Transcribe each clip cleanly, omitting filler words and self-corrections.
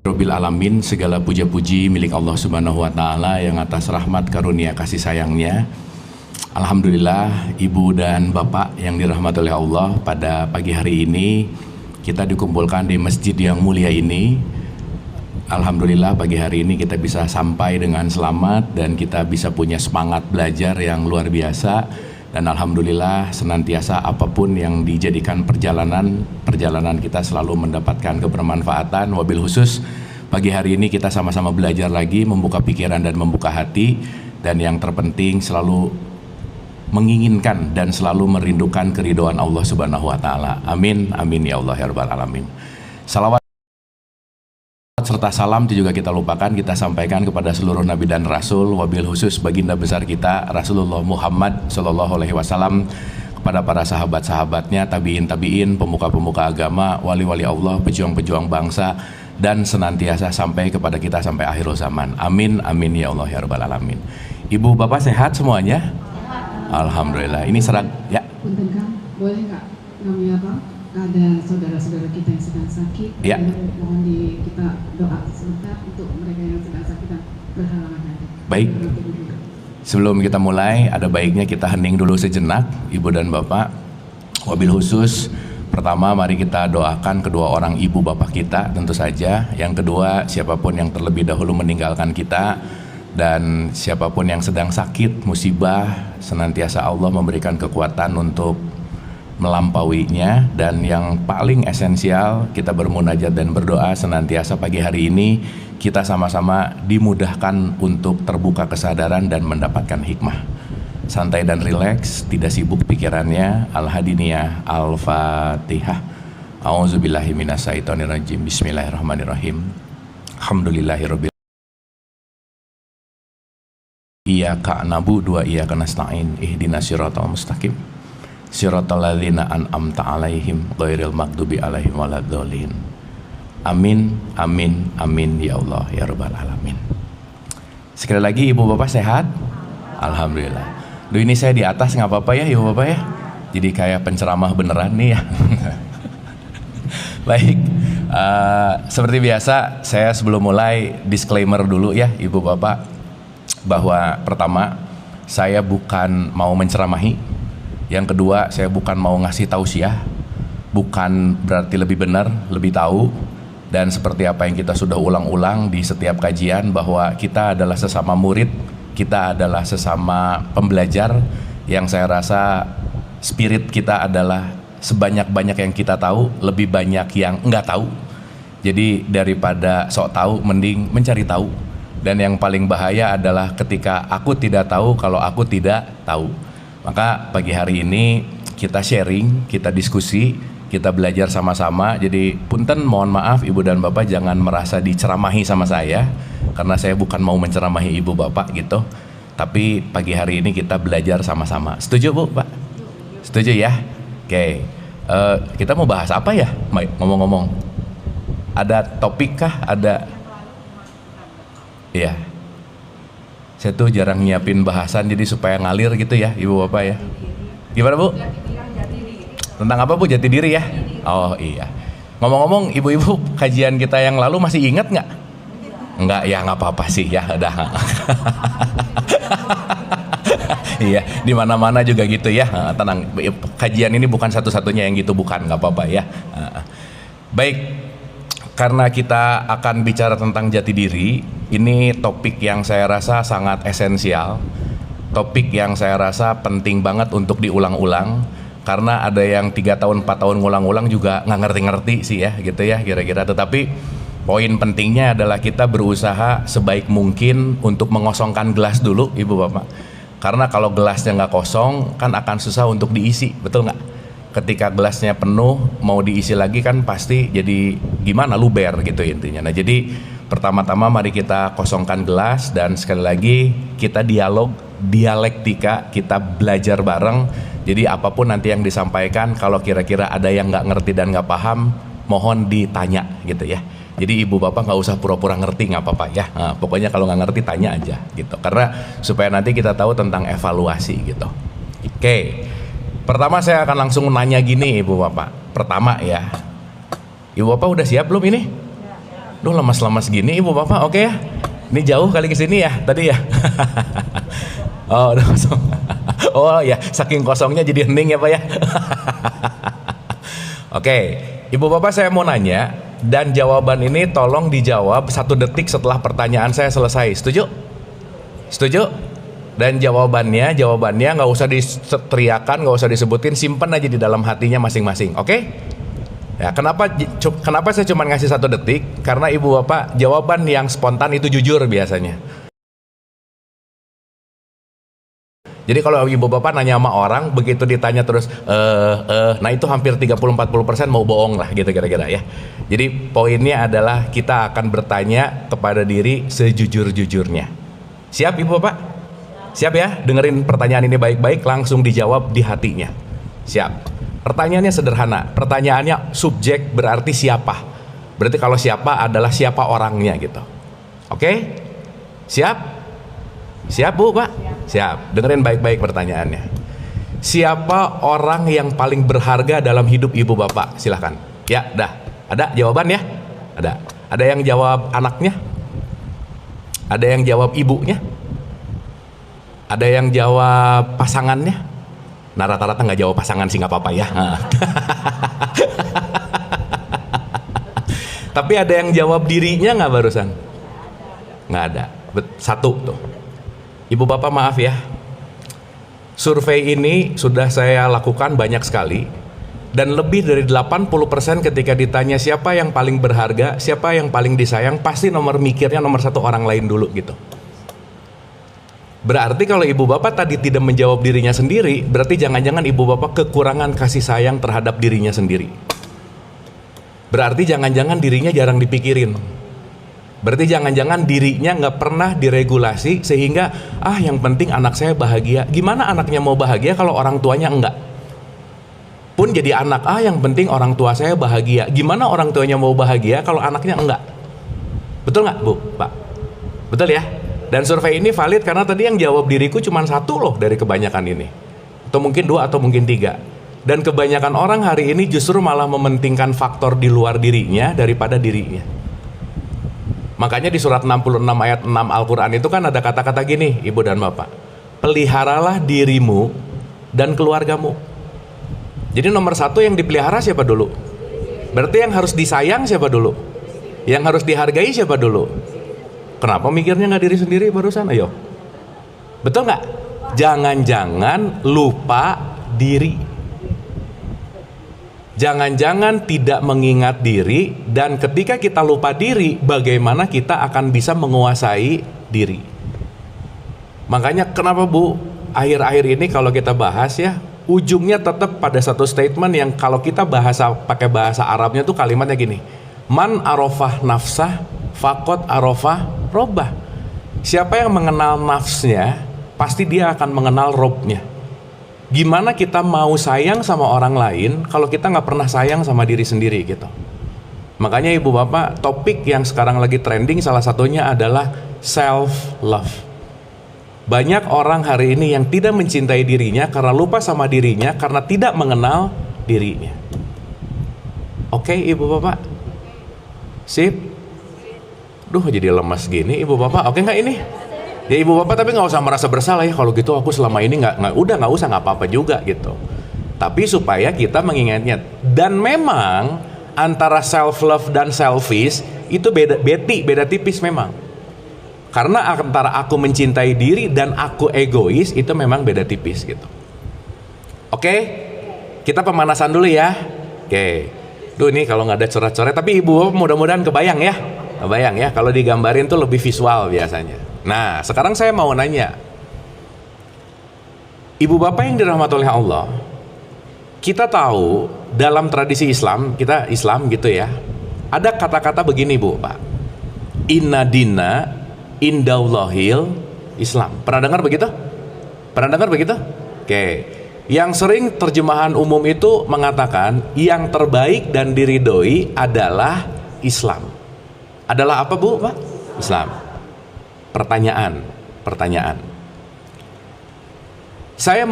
Rabbil Alamin, segala puja-puji milik Allah Subhanahu wa Ta'ala yang atas rahmat karunia kasih sayangnya. Alhamdulillah, Ibu dan Bapak yang dirahmati oleh Allah, pada pagi hari ini kita dikumpulkan di masjid yang mulia ini. Alhamdulillah, pagi hari ini kita bisa sampai dengan selamat dan kita bisa punya semangat belajar yang luar biasa. Dan alhamdulillah, senantiasa apapun yang dijadikan perjalanan kita selalu mendapatkan kebermanfaatan. Wabil khusus pagi hari ini kita sama-sama belajar lagi, membuka pikiran dan membuka hati, dan yang terpenting selalu menginginkan dan selalu merindukan keridhaan Allah Subhanahu wa Ta'ala. Amin, amin ya Allah ya Rabbal Alamin. Salawat serta salam itu juga kita lupakan, kita sampaikan kepada seluruh nabi dan rasul, wabil khusus baginda besar kita Rasulullah Muhammad Sallallahu Alaihi Wasallam, kepada para sahabat-sahabatnya, tabiin, pemuka-pemuka agama, wali-wali Allah, pejuang-pejuang bangsa, dan senantiasa sampai kepada kita sampai akhir zaman. Amin, amin ya Allah ya Rabbal Alamin. Ibu bapak sehat semuanya? Alhamdulillah. Ini serang ya. Punten Kang, boleh nggak namanya apa? Ada saudara-saudara kita yang sedang sakit, ya. Mohon kita doa sebentar untuk mereka yang sedang sakit dan berhalangan hadir. Baik. Sebelum kita mulai, ada baiknya kita hening dulu sejenak, Ibu dan Bapak. Wabil khusus, pertama mari kita doakan kedua orang ibu bapak kita tentu saja. Yang kedua, siapapun yang terlebih dahulu meninggalkan kita, dan siapapun yang sedang sakit, musibah, senantiasa Allah memberikan kekuatan untuk melampauinya. Dan yang paling esensial, kita bermunajat dan berdoa senantiasa pagi hari ini kita sama-sama dimudahkan untuk terbuka kesadaran dan mendapatkan hikmah. Santai dan rileks, tidak sibuk pikirannya. Al-Hadiniyah, Al-Fatihah. A'udzubillahi minasyaitonirrajim. Bismillahirrahmanirrahim. Alhamdulillahirabbil Iyyaka na'budu wa iyyaka nasta'in. Ihdinas siratal mustaqim. Siratal ladzina an'amta 'alaihim ghairil maghdubi alaihim waladdallin. Amin, amin, amin ya Allah ya Rabbal Alamin. Sekali lagi, ibu bapak sehat? Alhamdulillah. Duh, ini saya di atas nggak apa-apa ya ibu bapak ya? Jadi kayak penceramah beneran nih ya. Baik, seperti biasa saya sebelum mulai disclaimer dulu ya ibu bapak, bahwa pertama, saya bukan mau menceramahi. Yang kedua, saya bukan mau ngasih tausiah, bukan berarti lebih benar, lebih tahu. Dan seperti apa yang kita sudah ulang-ulang di setiap kajian, bahwa kita adalah sesama murid, kita adalah sesama pembelajar, yang saya rasa spirit kita adalah sebanyak-banyak yang kita tahu, lebih banyak yang enggak tahu. Jadi daripada sok tahu, mending mencari tahu. Dan yang paling bahaya adalah ketika aku tidak tahu kalau aku tidak tahu. Maka pagi hari ini kita sharing, kita diskusi, kita belajar sama-sama. Jadi punten, mohon maaf ibu dan bapak jangan merasa diceramahi sama saya, karena saya bukan mau menceramahi ibu bapak gitu. Tapi pagi hari ini kita belajar sama-sama. Setuju bu pak? Setuju ya? Oke. Kita mau bahas apa ya? Ngomong-ngomong, ada topik kah? Ada? Iya. Saya tuh jarang nyiapin bahasan jadi supaya ngalir gitu ya ibu bapak ya. Gimana bu? Tentang apa bu? Jati diri ya? Oh iya. Ngomong-ngomong, ibu-ibu, kajian kita yang lalu masih ingat nggak? Nggak ya, nggak apa-apa sih ya, udah. Iya, di mana-mana juga gitu ya. Tenang, kajian ini bukan satu-satunya yang gitu, bukan, nggak apa-apa ya. Baik, karena kita akan bicara tentang jati diri. Ini topik yang saya rasa sangat esensial, topik yang saya rasa penting banget untuk diulang-ulang, karena ada yang 3 tahun 4 tahun ngulang-ulang juga nggak ngerti-ngerti sih ya gitu ya kira-kira. Tetapi poin pentingnya adalah kita berusaha sebaik mungkin untuk mengosongkan gelas dulu ibu bapak, karena kalau gelasnya nggak kosong kan akan susah untuk diisi, betul nggak? Ketika gelasnya penuh mau diisi lagi kan pasti jadi gimana, luber gitu intinya. Nah jadi pertama-tama mari kita kosongkan gelas, dan sekali lagi kita dialektika, kita belajar bareng. Jadi apapun nanti yang disampaikan, kalau kira-kira ada yang nggak ngerti dan nggak paham, mohon ditanya gitu ya. Jadi ibu bapak nggak usah pura-pura ngerti, nggak apa-apa ya. Nah, pokoknya kalau nggak ngerti tanya aja gitu, karena supaya nanti kita tahu tentang evaluasi gitu. Oke, pertama saya akan langsung nanya gini ibu bapak. Pertama ya, ibu bapak udah siap belum ini? Duh, lemas-lemas gini ibu bapak, oke ya. Ini jauh kali ke sini ya tadi ya. Oh, udah kosong. Oh ya, saking kosongnya jadi hening ya pak ya. Oke, ibu bapak saya mau nanya, dan jawaban ini tolong dijawab 1 detik setelah pertanyaan saya selesai. Setuju? Setuju? Dan jawabannya nggak usah diteriakan, nggak usah disebutin, simpen aja di dalam hatinya masing-masing. Oke? Ya, kenapa saya cuma ngasih 1 detik? Karena ibu bapak jawaban yang spontan itu jujur biasanya. Jadi kalau ibu bapak nanya sama orang, begitu ditanya terus nah itu hampir 30-40% mau bohong lah gitu kira-kira ya. Jadi poinnya adalah kita akan bertanya kepada diri sejujur-jujurnya. Siap ibu bapak? Siap ya? Dengerin pertanyaan ini baik-baik, langsung dijawab di hatinya. Siap. Pertanyaannya sederhana. Pertanyaannya subjek berarti siapa. Berarti kalau siapa adalah siapa orangnya gitu. Oke? Siap? Siap bu pak? Siap. Dengerin baik-baik pertanyaannya. Siapa orang yang paling berharga dalam hidup ibu bapak? Silahkan. Ya, dah. Ada jawaban ya? Ada. Ada yang jawab anaknya? Ada yang jawab ibunya? Ada yang jawab pasangannya? Nah rata-rata nggak jawab pasangan sih, nggak apa-apa ya. Tapi ada yang jawab dirinya nggak barusan? Nggak ada. 1 tuh. Ibu bapak maaf ya. Survei ini sudah saya lakukan banyak sekali. Dan lebih dari 80% ketika ditanya siapa yang paling berharga, siapa yang paling disayang, pasti mikirnya nomor 1 orang lain dulu gitu. Berarti kalau ibu bapak tadi tidak menjawab dirinya sendiri, berarti jangan-jangan ibu bapak kekurangan kasih sayang terhadap dirinya sendiri. Berarti jangan-jangan dirinya jarang dipikirin. Berarti jangan-jangan dirinya nggak pernah diregulasi sehingga yang penting anak saya bahagia. Gimana anaknya mau bahagia kalau orang tuanya enggak? Pun jadi anak, yang penting orang tua saya bahagia. Gimana orang tuanya mau bahagia kalau anaknya enggak? Betul nggak bu, pak? Betul ya? Dan survei ini valid karena tadi yang jawab diriku cuma 1 loh dari kebanyakan ini. Atau mungkin 2 atau mungkin 3. Dan kebanyakan orang hari ini justru malah mementingkan faktor di luar dirinya daripada dirinya. Makanya di surat 66 ayat 6 Al-Quran itu kan ada kata-kata gini, ibu dan bapak. Peliharalah dirimu dan keluargamu. Jadi nomor 1 yang dipelihara siapa dulu? Berarti yang harus disayang siapa dulu? Yang harus dihargai siapa dulu? Kenapa mikirnya nggak diri sendiri barusan? Ayo, betul nggak? Jangan-jangan lupa diri. Jangan-jangan tidak mengingat diri, dan ketika kita lupa diri, bagaimana kita akan bisa menguasai diri? Makanya kenapa bu, akhir-akhir ini kalau kita bahas ya, ujungnya tetap pada satu statement yang kalau kita pakai bahasa Arabnya tuh kalimatnya gini. Man arafah nafsah, fakot arafah robah. Siapa yang mengenal nafsnya, pasti dia akan mengenal robnya. Gimana kita mau sayang sama orang lain kalau kita nggak pernah sayang sama diri sendiri gitu. Makanya ibu bapak, topik yang sekarang lagi trending salah satunya adalah self love. Banyak orang hari ini yang tidak mencintai dirinya karena lupa sama dirinya, karena tidak mengenal dirinya. Oke ibu bapak? Sip? Duh jadi lemas gini ibu bapak, oke nggak ini? Ya ibu bapak tapi nggak usah merasa bersalah ya, kalau gitu aku selama ini nggak usah nggak apa-apa juga gitu. Tapi supaya kita mengingatnya, dan memang antara self love dan selfish itu beda tipis memang. Karena antara aku mencintai diri dan aku egois itu memang beda tipis gitu. Oke, kita pemanasan dulu ya. Oke, duh ini kalau nggak ada coret-coret, tapi ibu bapak mudah-mudahan kebayang ya. Bayang ya, kalau digambarin tuh lebih visual biasanya. Nah, sekarang saya mau nanya, ibu bapak yang dirahmati oleh Allah, kita tahu dalam tradisi Islam, kita Islam gitu ya, ada kata-kata begini bu, pak. Inna dina indallahil Islam. Pernah dengar begitu? Pernah dengar begitu? Oke. Yang sering terjemahan umum itu mengatakan yang terbaik dan diridhoi adalah Islam. Adalah apa bu, pak? Islam. Pertanyaan. Saya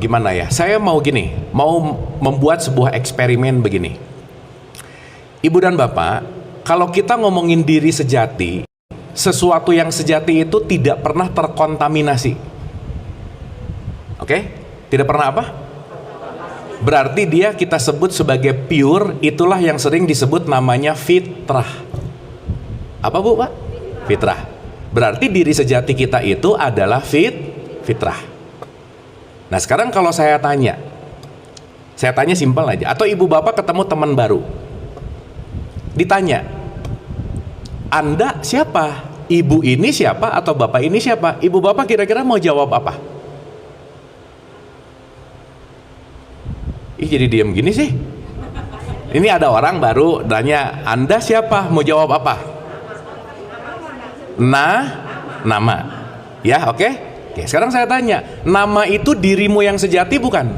gimana ya? Saya mau gini, mau membuat sebuah eksperimen begini. Ibu dan bapak, Kalau kita ngomongin diri sejati, sesuatu yang sejati itu tidak pernah terkontaminasi. Oke? Tidak pernah apa? Berarti dia kita sebut sebagai pure, itulah yang sering disebut namanya fitrah. Apa Bu, Pak? Fitrah. Berarti diri sejati kita itu adalah fitrah. Nah sekarang kalau saya tanya simpel aja, atau ibu bapak ketemu teman baru, ditanya, Anda siapa? Ibu ini siapa? Atau bapak ini siapa? Ibu bapak kira-kira mau jawab apa? Ih jadi diem gini sih. Ini ada orang baru tanya, Anda siapa? Mau jawab apa? Nama. Ya, oke? Oke, sekarang saya tanya, nama itu dirimu yang sejati bukan?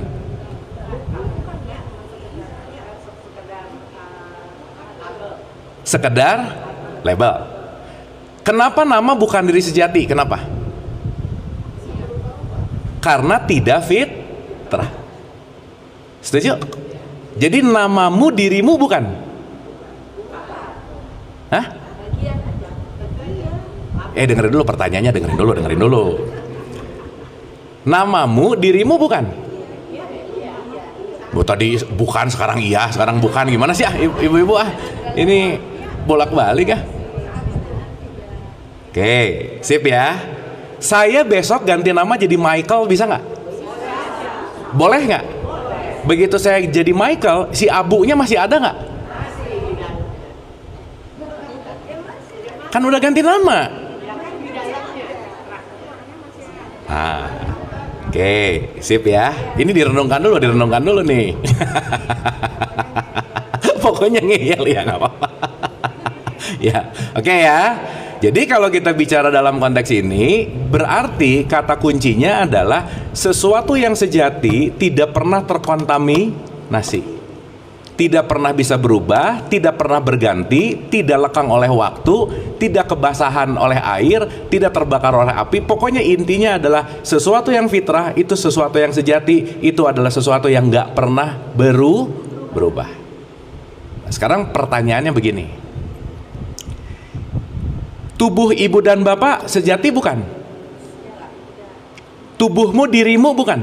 Sekedar label. Kenapa nama bukan diri sejati? Kenapa? Karena tidak fitrah. Setuju? Jadi namamu dirimu bukan? Hah? Dengerin dulu pertanyaannya, dengerin dulu. Namamu dirimu bukan? Bu tadi bukan, sekarang iya, sekarang bukan. Gimana sih ibu-ibu ini bolak-balik Oke, sip ya. Saya besok ganti nama jadi Michael, bisa nggak? Boleh nggak? Begitu saya jadi Michael, si abunya masih ada nggak? Kan udah ganti nama. Oke, sip ya. Ini direnungkan dulu nih. Pokoknya ngeyel ya, nggak apa-apa. Ya, oke ya. Jadi kalau kita bicara dalam konteks ini, berarti kata kuncinya adalah sesuatu yang sejati tidak pernah terkontaminasi, tidak pernah bisa berubah, tidak pernah berganti, tidak lekang oleh waktu, tidak kebasahan oleh air, tidak terbakar oleh api. Pokoknya intinya adalah sesuatu yang fitrah itu sesuatu yang sejati, itu adalah sesuatu yang nggak pernah berubah. Nah, sekarang pertanyaannya begini, tubuh ibu dan bapak sejati bukan? Tubuhmu dirimu bukan?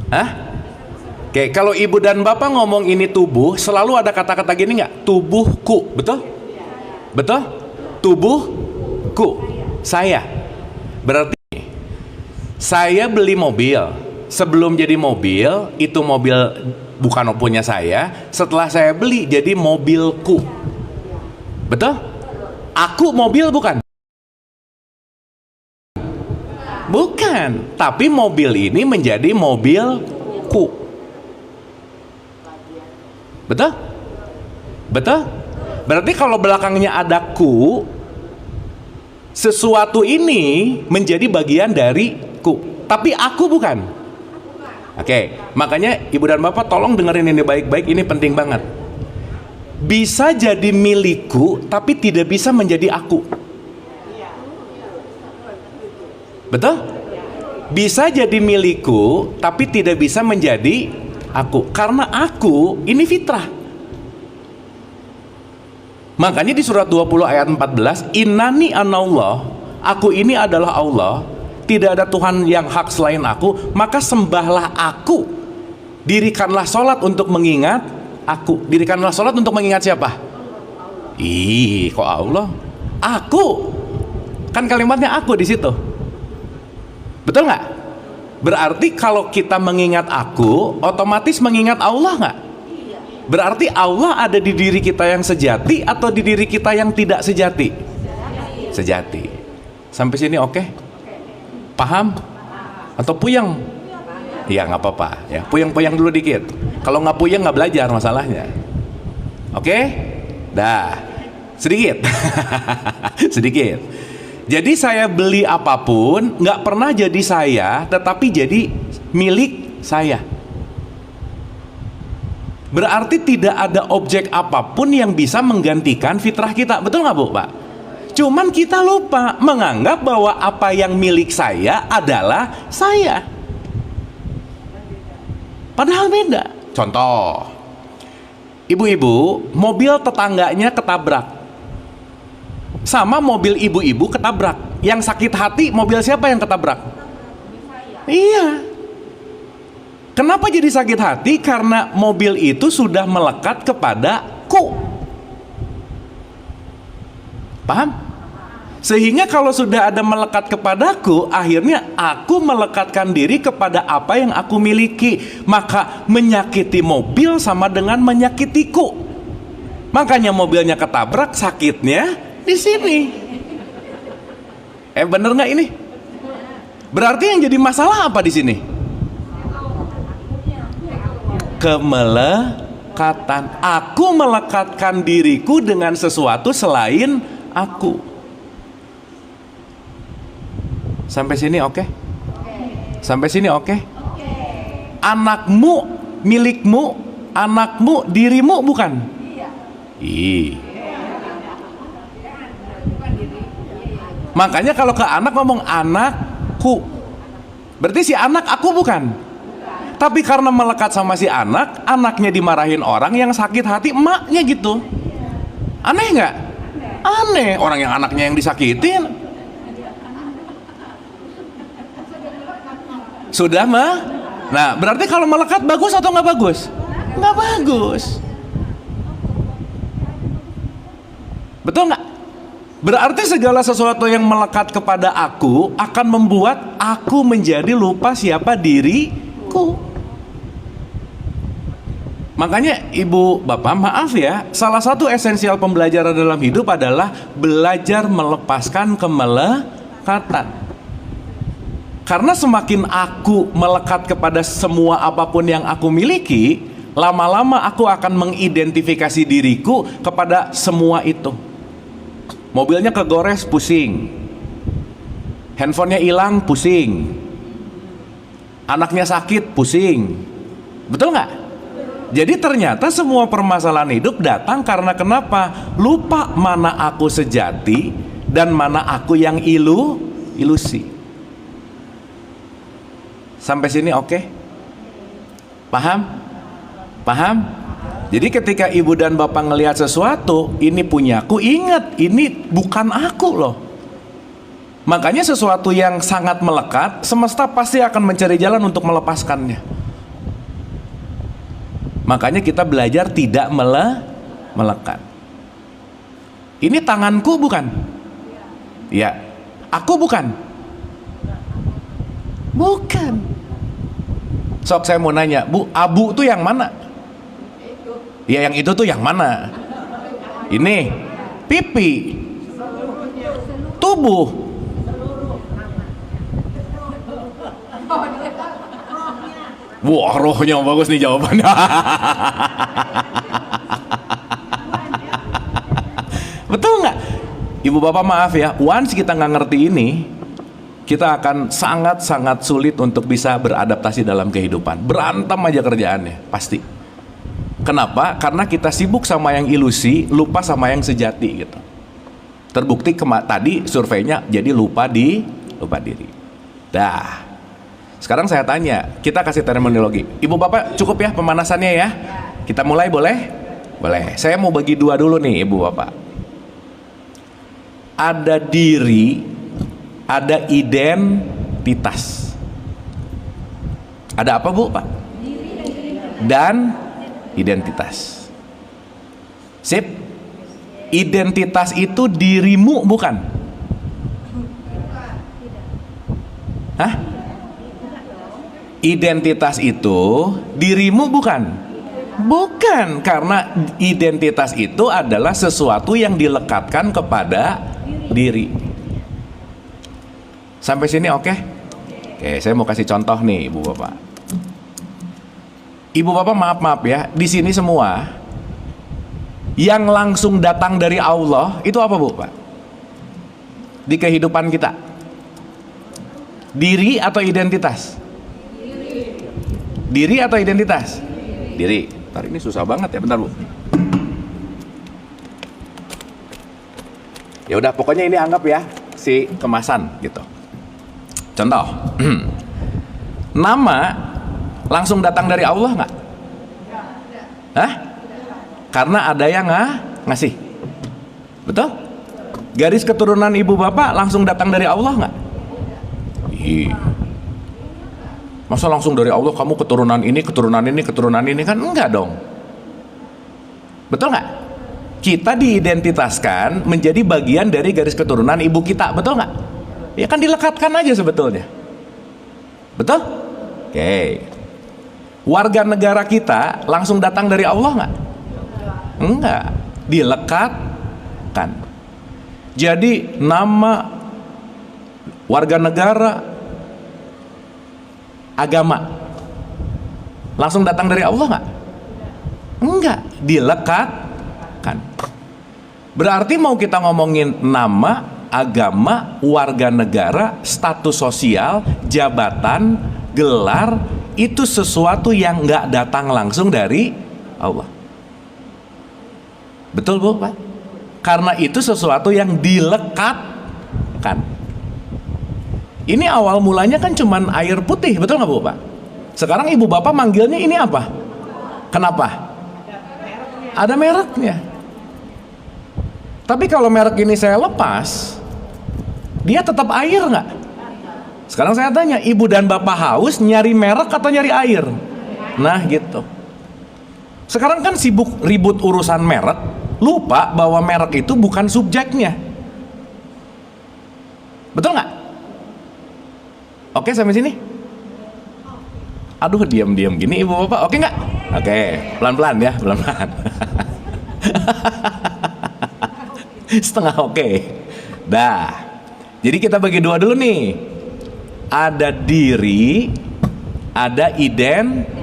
Hah? Oke, kalau ibu dan bapak ngomong ini tubuh, selalu ada kata-kata gini nggak? Tubuhku, betul? Betul? Tubuhku, saya. Berarti saya beli mobil. Sebelum jadi mobil, itu mobil bukan punya saya. Setelah saya beli, jadi mobilku. Betul? Aku mobil bukan? Bukan, tapi mobil ini menjadi mobilku. Betul? Betul? Berarti kalau belakangnya ada ku, sesuatu ini menjadi bagian dari ku. Tapi aku bukan. Oke, makanya ibu dan bapak tolong dengerin ini baik-baik, ini penting banget. Bisa jadi milikku, tapi tidak bisa menjadi aku. Betul? Bisa jadi milikku, tapi tidak bisa menjadi aku. Karena aku ini fitrah. Makanya di surat 20 ayat 14, Innani anallah, aku ini adalah Allah, tidak ada Tuhan yang hak selain aku, maka sembahlah aku. Dirikanlah sholat untuk mengingat aku. Dirikanlah sholat untuk mengingat siapa? Ih, kok Allah? Aku. Kan kalimatnya aku di situ. Betul nggak? Berarti kalau kita mengingat aku, otomatis mengingat Allah nggak? Berarti Allah ada di diri kita yang sejati atau di diri kita yang tidak sejati? Sejati. Sampai sini oke? Paham? Atau puyeng? Ya nggak apa-apa. Ya, puyeng-puyeng dulu dikit. Kalau nggak puyeng nggak belajar masalahnya. Oke? Dah. Sedikit. Sedikit. Jadi saya beli apapun nggak pernah jadi saya, tetapi jadi milik saya. Berarti tidak ada objek apapun yang bisa menggantikan fitrah kita. Betul nggak Bu, Pak? Cuman kita lupa menganggap bahwa apa yang milik saya adalah saya. Padahal beda. Contoh, ibu-ibu, mobil tetangganya ketabrak sama mobil ibu-ibu ketabrak. Yang sakit hati mobil siapa yang ketabrak? Iya. Kenapa jadi sakit hati? Karena mobil itu sudah melekat kepadaku. Paham? Sehingga kalau sudah ada melekat kepadaku, akhirnya aku melekatkan diri kepada apa yang aku miliki. Maka menyakiti mobil sama dengan menyakitiku. Makanya mobilnya ketabrak, sakitnya di sini. Bener nggak ini? Berarti yang jadi masalah apa di sini? Kemelekatan. Aku melekatkan diriku dengan sesuatu selain aku. Sampai sini oke? Sampai sini oke? Anakmu, milikmu, anakmu, dirimu bukan? Ih. Makanya kalau ke anak ngomong anakku, berarti si anak aku bukan. Tapi karena melekat sama si anak, anaknya dimarahin orang yang sakit hati emaknya gitu. Aneh nggak? Aneh. Orang yang anaknya yang disakitin. Sudah mah? Nah, berarti kalau melekat bagus atau nggak bagus? Nggak bagus. Betul nggak? Berarti segala sesuatu yang melekat kepada aku akan membuat aku menjadi lupa siapa diriku. Makanya ibu bapak maaf ya, salah satu esensial pembelajaran dalam hidup adalah belajar melepaskan kemelekatan. Karena semakin aku melekat kepada semua apapun yang aku miliki, lama-lama aku akan mengidentifikasi diriku kepada semua itu. Mobilnya kegores, pusing. Handphonenya hilang, pusing. Anaknya sakit, pusing. Betul nggak? Jadi ternyata semua permasalahan hidup datang karena kenapa? Lupa mana aku sejati dan mana aku yang ilusi. Sampai sini oke? Paham? Paham? Jadi ketika ibu dan bapak ngelihat sesuatu, ini punyaku, ingat ini bukan aku loh. Makanya sesuatu yang sangat melekat, semesta pasti akan mencari jalan untuk melepaskannya. Makanya kita belajar tidak melekat. Ini tanganku bukan? Ya. Aku bukan? Bukan. Sok saya mau nanya, Bu, abu tuh yang mana? Ya yang itu tuh yang mana? Ini pipi, tubuh. Wah, rohnya bagus nih jawabannya. Betul nggak? Ibu bapak maaf ya, once kita nggak ngerti ini, kita akan sangat-sangat sulit untuk bisa beradaptasi dalam kehidupan. Berantem aja kerjaannya, pasti. Kenapa? Karena kita sibuk sama yang ilusi, lupa sama yang sejati gitu. Terbukti tadi surveinya jadi lupa diri. Dah. Sekarang saya tanya, kita kasih terminologi. Ibu bapak cukup ya pemanasannya ya? Kita mulai boleh? Boleh. Saya mau bagi dua dulu nih ibu bapak. Ada diri, ada identitas. Ada apa bu pak? Dan identitas. Sip. Identitas itu dirimu bukan? Hah? Identitas itu dirimu bukan? Bukan, karena identitas itu adalah sesuatu yang dilekatkan kepada diri. Sampai sini oke? Oke, saya mau kasih contoh nih ibu bapak. Ibu bapak maaf ya, di sini semua yang langsung datang dari Allah itu apa bu pak? Di kehidupan kita, diri atau identitas? Diri atau identitas? Diri. Ntar ini susah banget ya, bentar bu. Ya udah, pokoknya ini anggap ya si kemasan gitu. Contoh, nama langsung datang dari Allah nggak? Hah? Karena ada yang ngasih. Betul? Garis keturunan ibu bapak langsung datang dari Allah nggak? Iya. Masa langsung dari Allah kamu keturunan ini, keturunan ini, keturunan ini? Kan enggak dong. Betul nggak? Kita diidentitaskan menjadi bagian dari garis keturunan ibu kita, betul nggak? Ya kan dilekatkan aja sebetulnya. Betul? Oke. Warga negara kita langsung datang dari Allah nggak? Enggak, dilekatkan. Jadi nama, warga negara, agama langsung datang dari Allah nggak? Enggak, dilekatkan. Berarti mau kita ngomongin nama, agama, warga negara, status sosial, jabatan, gelar, itu sesuatu yang nggak datang langsung dari Allah. Betul Bu, Pak? Karena itu sesuatu yang dilekatkan. Ini awal mulanya kan cuman air putih, betul nggak Bu, Pak? Sekarang ibu bapak manggilnya ini apa? Kenapa? Ada mereknya. Tapi kalau merek ini saya lepas, dia tetap air nggak? Sekarang saya tanya, ibu dan bapak haus nyari merek atau nyari air? Nah gitu. Sekarang kan sibuk ribut urusan merek, lupa bahwa merek itu bukan subjeknya. Betul nggak? Oke sampai sini? Aduh diam-diam gini ibu bapak, oke nggak? Oke, pelan-pelan ya, pelan-pelan. Setengah oke. Dah. Jadi kita bagi dua dulu nih. Ada diri, ada identitas.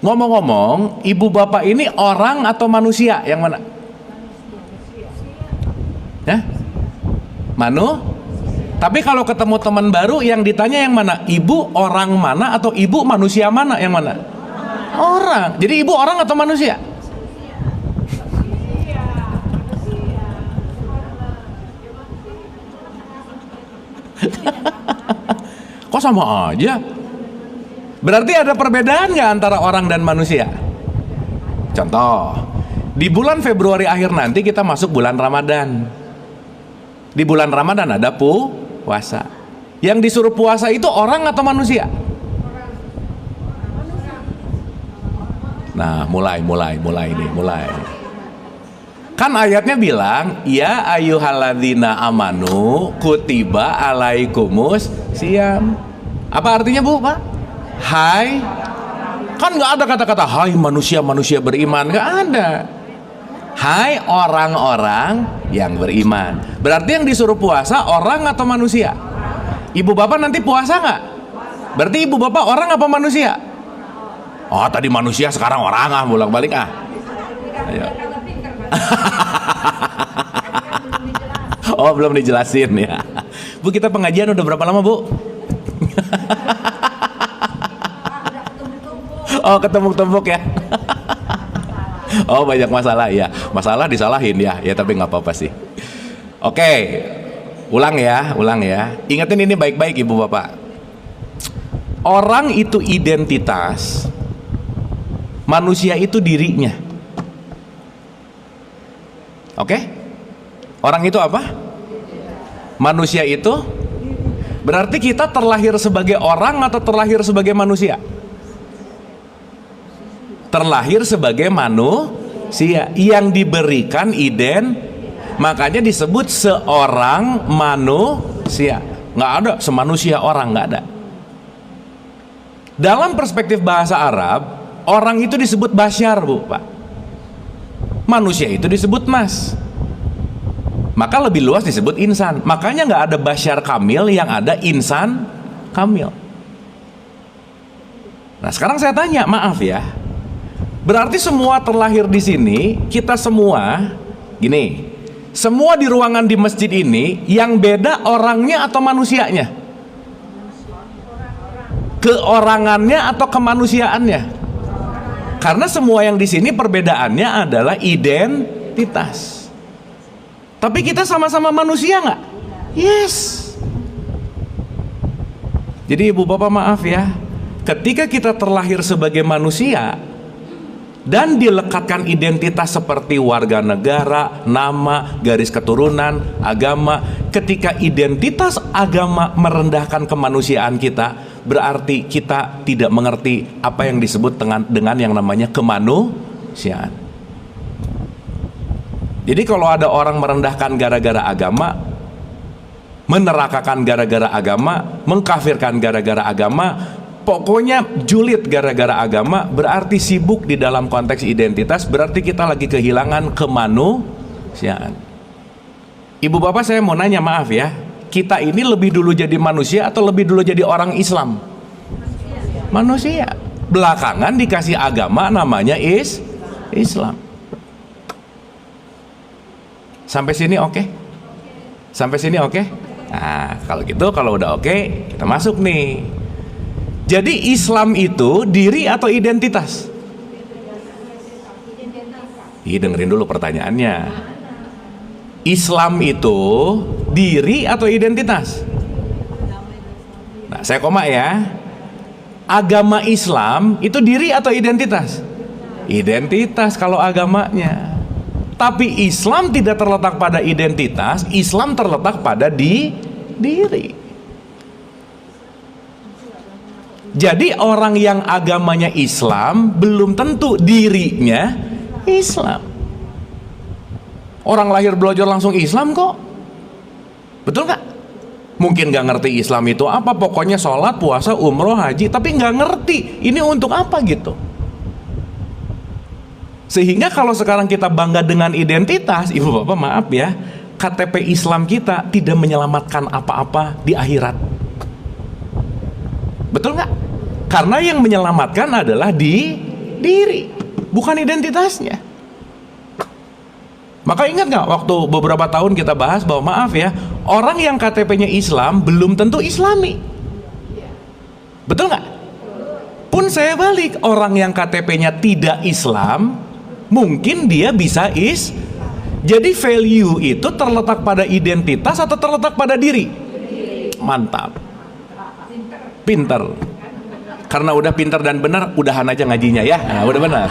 Ngomong-ngomong, ibu bapak ini orang atau manusia? Yang mana? Ya? Tapi kalau ketemu teman baru yang ditanya yang mana? Ibu orang mana atau ibu manusia mana? Yang mana? Orang. Jadi ibu orang atau manusia? Kok sama aja? Berarti ada perbedaan nggak antara orang dan manusia? Contoh, di bulan Februari akhir nanti kita masuk bulan Ramadan. Di bulan Ramadan ada puasa. Yang disuruh puasa itu orang atau manusia? Nah, mulai. Kan ayatnya bilang, ya ayyuhalladzina amanu kutiba alaikumus siyam. Apa artinya Bu, Pak? Hai. Kan nggak ada kata-kata hai manusia beriman, nggak ada. Hai orang-orang yang beriman. Berarti yang disuruh puasa orang atau manusia? Ibu bapak nanti puasa nggak? Berarti ibu bapak orang apa manusia? Oh tadi manusia sekarang orang bolak-balik Ayo. Oh belum dijelasin ya. Bu kita pengajian udah berapa lama Bu? Oh ketumbuk-tumbuk ya. Oh banyak masalah ya. Masalah disalahin ya. Ya tapi nggak apa-apa sih. Oke, ulang ya. Ingatin ini baik-baik ibu bapak. Orang itu identitas, manusia itu dirinya. Oke? Orang itu apa? Manusia itu berarti kita terlahir sebagai orang atau terlahir sebagai manusia? Terlahir sebagai manusia yang diberikan makanya disebut seorang manusia. Nggak ada semanusia orang, nggak ada. Dalam perspektif bahasa Arab, orang itu disebut basyar Bu, Pak. Manusia itu disebut mas. Maka lebih luas disebut insan. Makanya nggak ada basyar kamil, yang ada insan kamil. Nah sekarang saya tanya, maaf ya. Berarti semua terlahir di sini, kita semua gini. Semua di ruangan di masjid ini yang beda orangnya atau manusianya? Keorangannya atau kemanusiaannya? Karena semua yang di sini perbedaannya adalah identitas. Tapi kita sama-sama manusia nggak? Yes. Jadi ibu bapak maaf ya, ketika kita terlahir sebagai manusia dan dilekatkan identitas seperti warga negara, nama, garis keturunan, agama, ketika identitas agama merendahkan kemanusiaan kita, berarti kita tidak mengerti apa yang disebut dengan yang namanya kemanusiaan. Jadi kalau ada orang merendahkan gara-gara agama, menerakakan gara-gara agama, mengkafirkan gara-gara agama, pokoknya julid gara-gara agama, berarti sibuk di dalam konteks identitas, berarti kita lagi kehilangan kemanusiaan. Ibu bapak saya mau nanya, maaf ya, kita ini lebih dulu jadi manusia atau lebih dulu jadi orang Islam? Manusia. Belakangan dikasih agama namanya Islam. Sampai sini oke? Sampai sini oke? Nah, kalau gitu, kalau udah oke, kita masuk nih. Jadi Islam itu diri atau identitas? Ih, dengerin dulu pertanyaannya. Islam itu diri atau identitas? Nah, saya koma ya. Agama Islam itu diri atau identitas? Identitas kalau agamanya. Tapi Islam tidak terletak pada identitas, Islam terletak pada diri. Jadi orang yang agamanya Islam belum tentu dirinya Islam. Orang lahir belajar langsung Islam kok. Betul nggak? Mungkin nggak ngerti Islam itu apa, pokoknya sholat, puasa, umroh, haji, tapi nggak ngerti ini untuk apa gitu. Sehingga kalau sekarang kita bangga dengan identitas, ibu bapak maaf ya, KTP Islam kita tidak menyelamatkan apa-apa di akhirat. Betul nggak? Karena yang menyelamatkan adalah diri, bukan identitasnya. Maka ingat nggak waktu beberapa tahun kita bahas bahwa maaf ya, orang yang KTP-nya Islam belum tentu Islami. Betul nggak? Pun saya balik, orang yang KTP-nya tidak Islam, mungkin dia bisa Jadi value itu terletak pada identitas atau terletak pada diri? Mantap. Pinter. Karena udah pinter dan benar, udahan aja ngajinya ya. Nah, udah benar.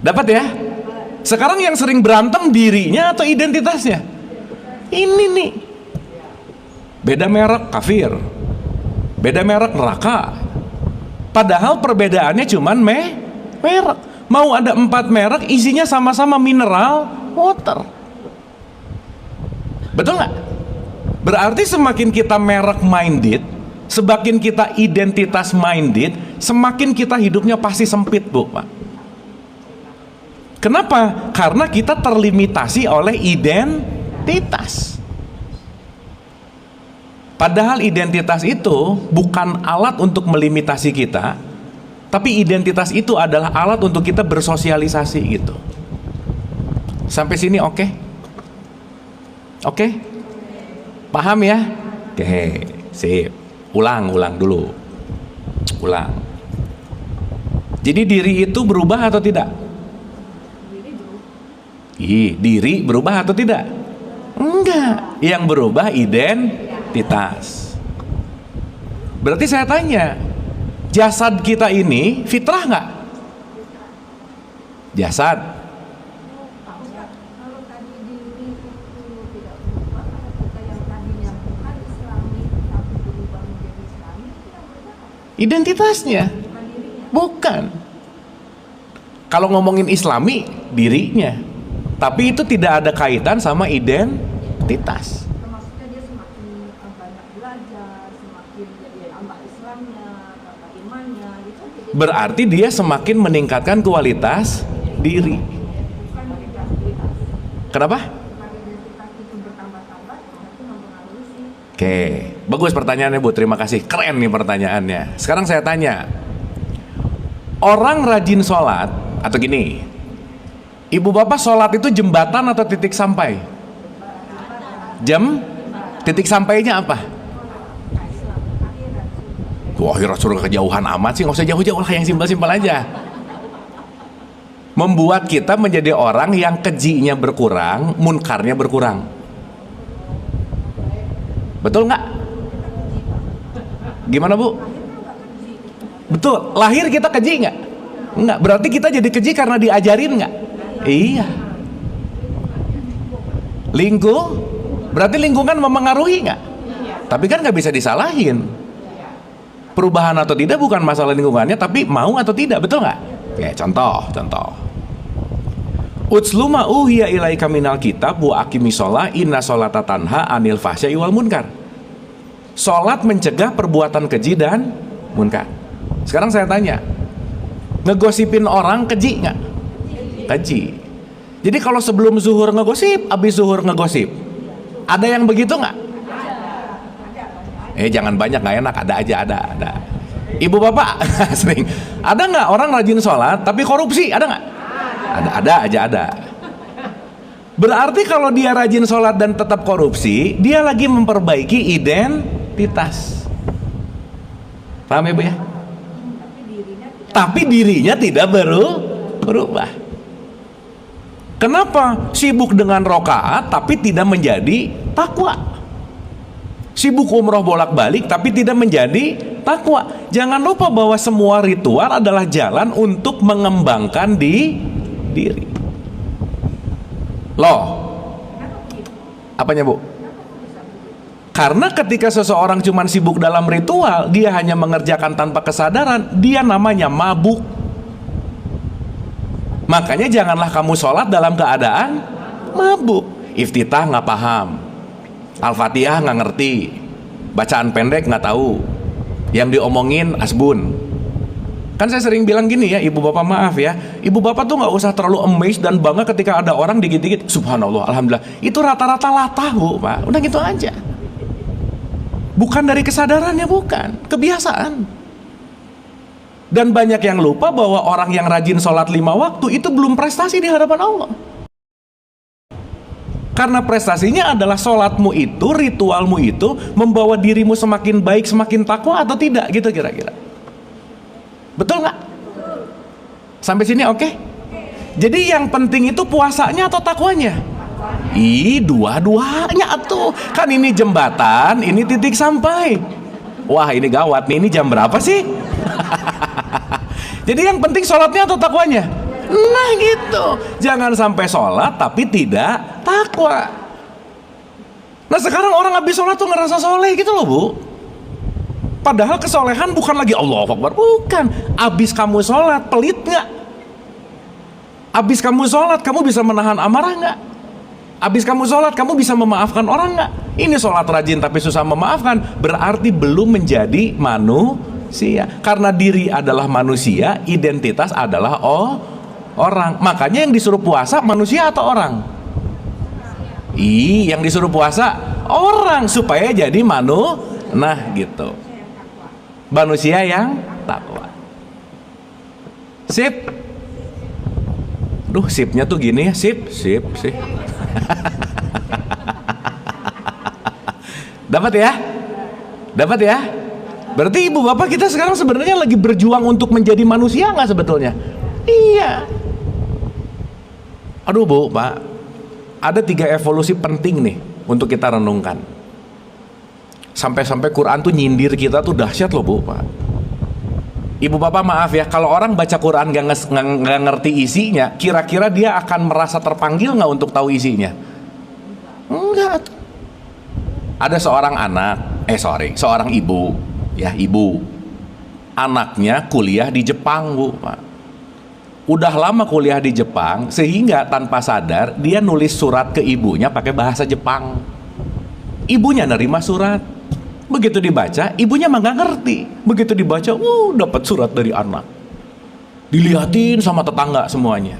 Dapat ya? Sekarang yang sering berantem dirinya atau identitasnya? Ini nih. Beda merek kafir. Beda merek neraka. Padahal perbedaannya cuman merek. Mau ada 4 merek, isinya sama-sama mineral water. Betul nggak? Berarti semakin kita merek minded, semakin kita identitas minded, semakin kita hidupnya pasti sempit, Bu, Pak. Kenapa? Karena kita terlimitasi oleh identitas. Padahal identitas itu bukan alat untuk melimitasi kita, tapi identitas itu adalah alat untuk kita bersosialisasi gitu. Sampai sini oke? Oke? Paham ya? Oke, sip. Ulang dulu. Ulang. Jadi diri itu berubah atau tidak? Diri berubah atau tidak? Enggak. Yang berubah identitas. Berarti saya tanya, jasad kita ini fitrah nggak? Jasad. Identitasnya bukan. Kalau ngomongin Islami, dirinya. Tapi itu tidak ada kaitan sama identitas. Maksudnya dia semakin banyak belajar, semakin jadi tambah Islamnya, tambah imannya, gitu. Berarti dia semakin meningkatkan kualitas diri. Bukan identitas. Kenapa? Karena identitas itu bertambah-tambah, itu mempengaruhi sih. Oke, bagus pertanyaannya Bu, terima kasih. Keren nih pertanyaannya. Sekarang saya tanya, orang rajin sholat, atau gini, ibu bapak sholat itu jembatan atau titik sampai? Titik sampainya apa? Wah, akhirat surga kejauhan amat sih, nggak usah jauh-jauh lah, yang simpel-simpel aja. Membuat kita menjadi orang yang kejinya berkurang, munkarnya berkurang. Betul nggak? Gimana Bu? Betul, lahir kita keji nggak? Nggak, berarti kita jadi keji karena diajarin nggak? Iya. Berarti lingkungan memengaruhi nggak? Tapi kan nggak bisa disalahin. Perubahan atau tidak bukan masalah lingkungannya, tapi mau atau tidak, betul nggak? Ya, contoh. Utslu ma uhiya ilaika minal kitab wa aqimis shalah inna sholata tanha anil fahsya'i wal munkar. Salat mencegah perbuatan keji dan munkar. Sekarang saya tanya, ngegosipin orang keji nggak? Keji. Jadi kalau sebelum zuhur ngegosip, habis zuhur ngegosip, ada yang begitu nggak? Jangan banyak, nggak enak. Ada aja, ada. Ibu bapak sering. Ada nggak orang rajin sholat tapi korupsi? Ada nggak? Ada. Berarti kalau dia rajin sholat dan tetap korupsi, dia lagi memperbaiki identitas. Paham ya Bu ya? Tapi dirinya tidak berubah. Kenapa? Sibuk dengan rokaat tapi tidak menjadi takwa. Sibuk umroh bolak-balik tapi tidak menjadi takwa. Jangan lupa bahwa semua ritual adalah jalan untuk mengembangkan diri. Loh, apanya Bu? Karena ketika seseorang cuma sibuk dalam ritual, dia hanya mengerjakan tanpa kesadaran, dia namanya mabuk. Makanya janganlah kamu sholat dalam keadaan mabuk. Iftitah nggak paham, Al-Fatihah nggak ngerti, bacaan pendek nggak tahu, yang diomongin asbun. Kan saya sering bilang gini ya, ibu bapak maaf ya, ibu bapak tuh nggak usah terlalu amazed dan bangga ketika ada orang dikit-dikit subhanallah, alhamdulillah. Itu rata-rata latah Bu, Pak. Udah gitu aja. Bukan dari kesadarannya, bukan, kebiasaan. Dan banyak yang lupa bahwa orang yang rajin sholat 5 waktu itu belum prestasi di hadapan Allah. Karena prestasinya adalah sholatmu itu, ritualmu itu membawa dirimu semakin baik, semakin takwa atau tidak, gitu kira-kira. Betul nggak? Sampai sini oke? Jadi yang penting itu puasanya atau takwanya? Dua-duanya tuh. Kan ini jembatan, ini titik sampai. Wah ini gawat nih, ini jam berapa sih? Jadi yang penting sholatnya atau takwanya? Nah gitu. Jangan sampai sholat tapi tidak takwa. Nah sekarang orang habis sholat tuh ngerasa soleh gitu loh Bu. Padahal kesolehan bukan lagi Allahu Akbar, bukan. Abis kamu sholat pelit nggak? Abis kamu sholat kamu bisa menahan amarah nggak? Abis kamu sholat kamu bisa memaafkan orang nggak? Ini sholat rajin tapi susah memaafkan, berarti belum menjadi manusia. Karena diri adalah manusia, identitas adalah orang. Makanya yang disuruh puasa manusia atau orang? Yang disuruh puasa orang supaya jadi nah gitu. Manusia yang takwa. Sip. Duh, sipnya tuh gini ya, sip. Dapat ya? Berarti ibu bapak kita sekarang sebenarnya lagi berjuang untuk menjadi manusia nggak sebetulnya? Iya. Aduh Bu, Pak, ada 3 evolusi penting nih untuk kita renungkan. Sampai-sampai Quran tuh nyindir kita tuh dahsyat loh Bu, Pak. Ibu bapak maaf ya, kalau orang baca Quran gak ngerti isinya, kira-kira dia akan merasa terpanggil nggak untuk tahu isinya? Enggak. Ada seorang seorang ibu, anaknya kuliah di Jepang Bu, Pak. Udah lama kuliah di Jepang, sehingga tanpa sadar dia nulis surat ke ibunya pakai bahasa Jepang. Ibunya nerima surat, begitu dibaca, ibunya mah nggak ngerti. Begitu dibaca, dapat surat dari anak. Diliatin sama tetangga semuanya.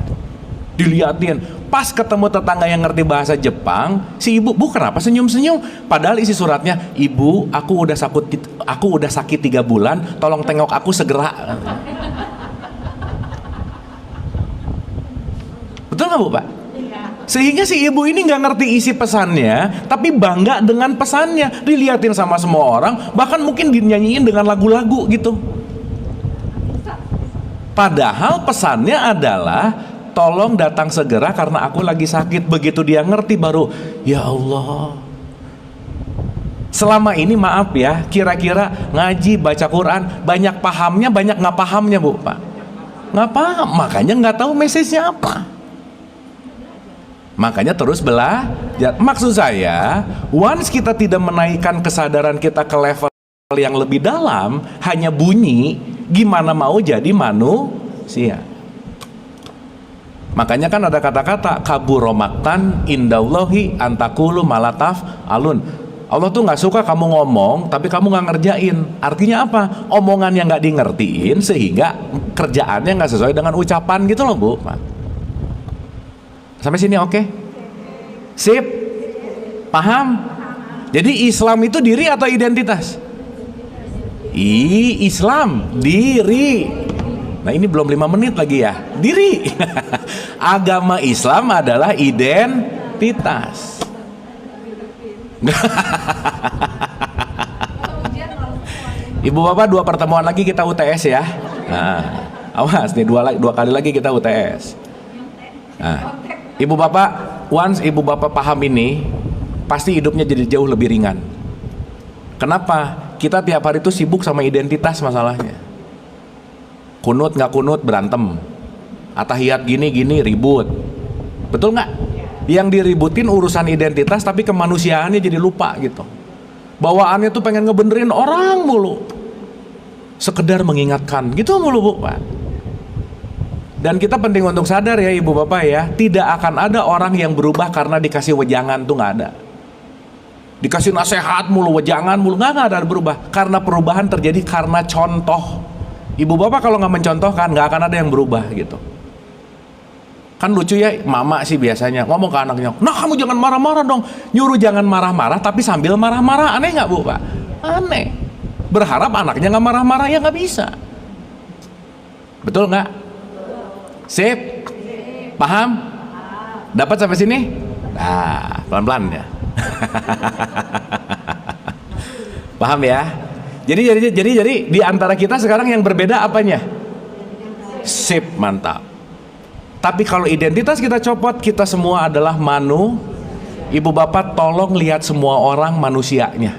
Diliatin, pas ketemu tetangga yang ngerti bahasa Jepang, si ibu, Bu kenapa senyum-senyum? Padahal isi suratnya, Ibu, aku udah sakit 3 bulan, tolong tengok aku segera. Betul nggak Bu, Pak? Sehingga si ibu ini nggak ngerti isi pesannya, tapi bangga dengan pesannya, diliatin sama semua orang, bahkan mungkin dinyanyiin dengan lagu-lagu gitu. Padahal pesannya adalah tolong datang segera karena aku lagi sakit. Begitu dia ngerti baru, ya Allah, Selama ini maaf ya, kira-kira ngaji, baca Quran, banyak pahamnya, banyak nggak pahamnya Bu, Pak? Nggak paham, makanya nggak tahu message-nya apa. Makanya terus belajar. Maksud saya, once kita tidak menaikkan kesadaran kita ke level yang lebih dalam, hanya bunyi, gimana mau jadi manusia? Makanya kan ada kata-kata kaburomaktan indallahi antakulu malataf alun. Allah tuh nggak suka kamu ngomong tapi kamu nggak ngerjain. Artinya apa? Omongan yang nggak di ngertiin sehingga kerjaannya nggak sesuai dengan ucapan gitu loh Bu. Sampai sini oke? Sip? Paham? Jadi Islam itu diri atau identitas? Islam diri. Nah ini belum 5 menit lagi ya. Diri. Agama Islam adalah identitas. Ibu bapak 2 pertemuan lagi kita UTS ya. Nah, awas nih 2 kali lagi kita UTS. Nah, ibu bapak, once ibu bapak paham ini, pasti hidupnya jadi jauh lebih ringan. Kenapa? Kita tiap hari itu sibuk sama identitas masalahnya. Kunut nggak kunut berantem, atahiyat gini ribut, betul nggak? Yang diributin urusan identitas tapi kemanusiaannya jadi lupa gitu. Bawaannya tuh pengen ngebenerin orang mulu, sekedar mengingatkan gitu mulu Bu Pak. Dan kita penting untuk sadar ya ibu bapak ya, tidak akan ada orang yang berubah karena dikasih wejangan, tuh nggak ada. Dikasih nasihat mulu, wejangan mulu, nggak ada berubah. Karena perubahan terjadi karena contoh. Ibu bapak kalau nggak mencontohkan, nggak akan ada yang berubah gitu. Kan lucu ya, mama sih biasanya ngomong ke anaknya, nah kamu jangan marah-marah dong. Nyuruh jangan marah-marah tapi sambil marah-marah. Aneh nggak Bu Pak? Aneh. Berharap anaknya nggak marah-marah, ya nggak bisa. Betul nggak? Sip? Paham? Dapat sampai sini? Nah, pelan-pelan ya. Paham ya? Jadi di antara kita sekarang yang berbeda apanya? Sip, mantap. Tapi kalau identitas kita copot, kita semua adalah Ibu bapak tolong lihat semua orang manusianya.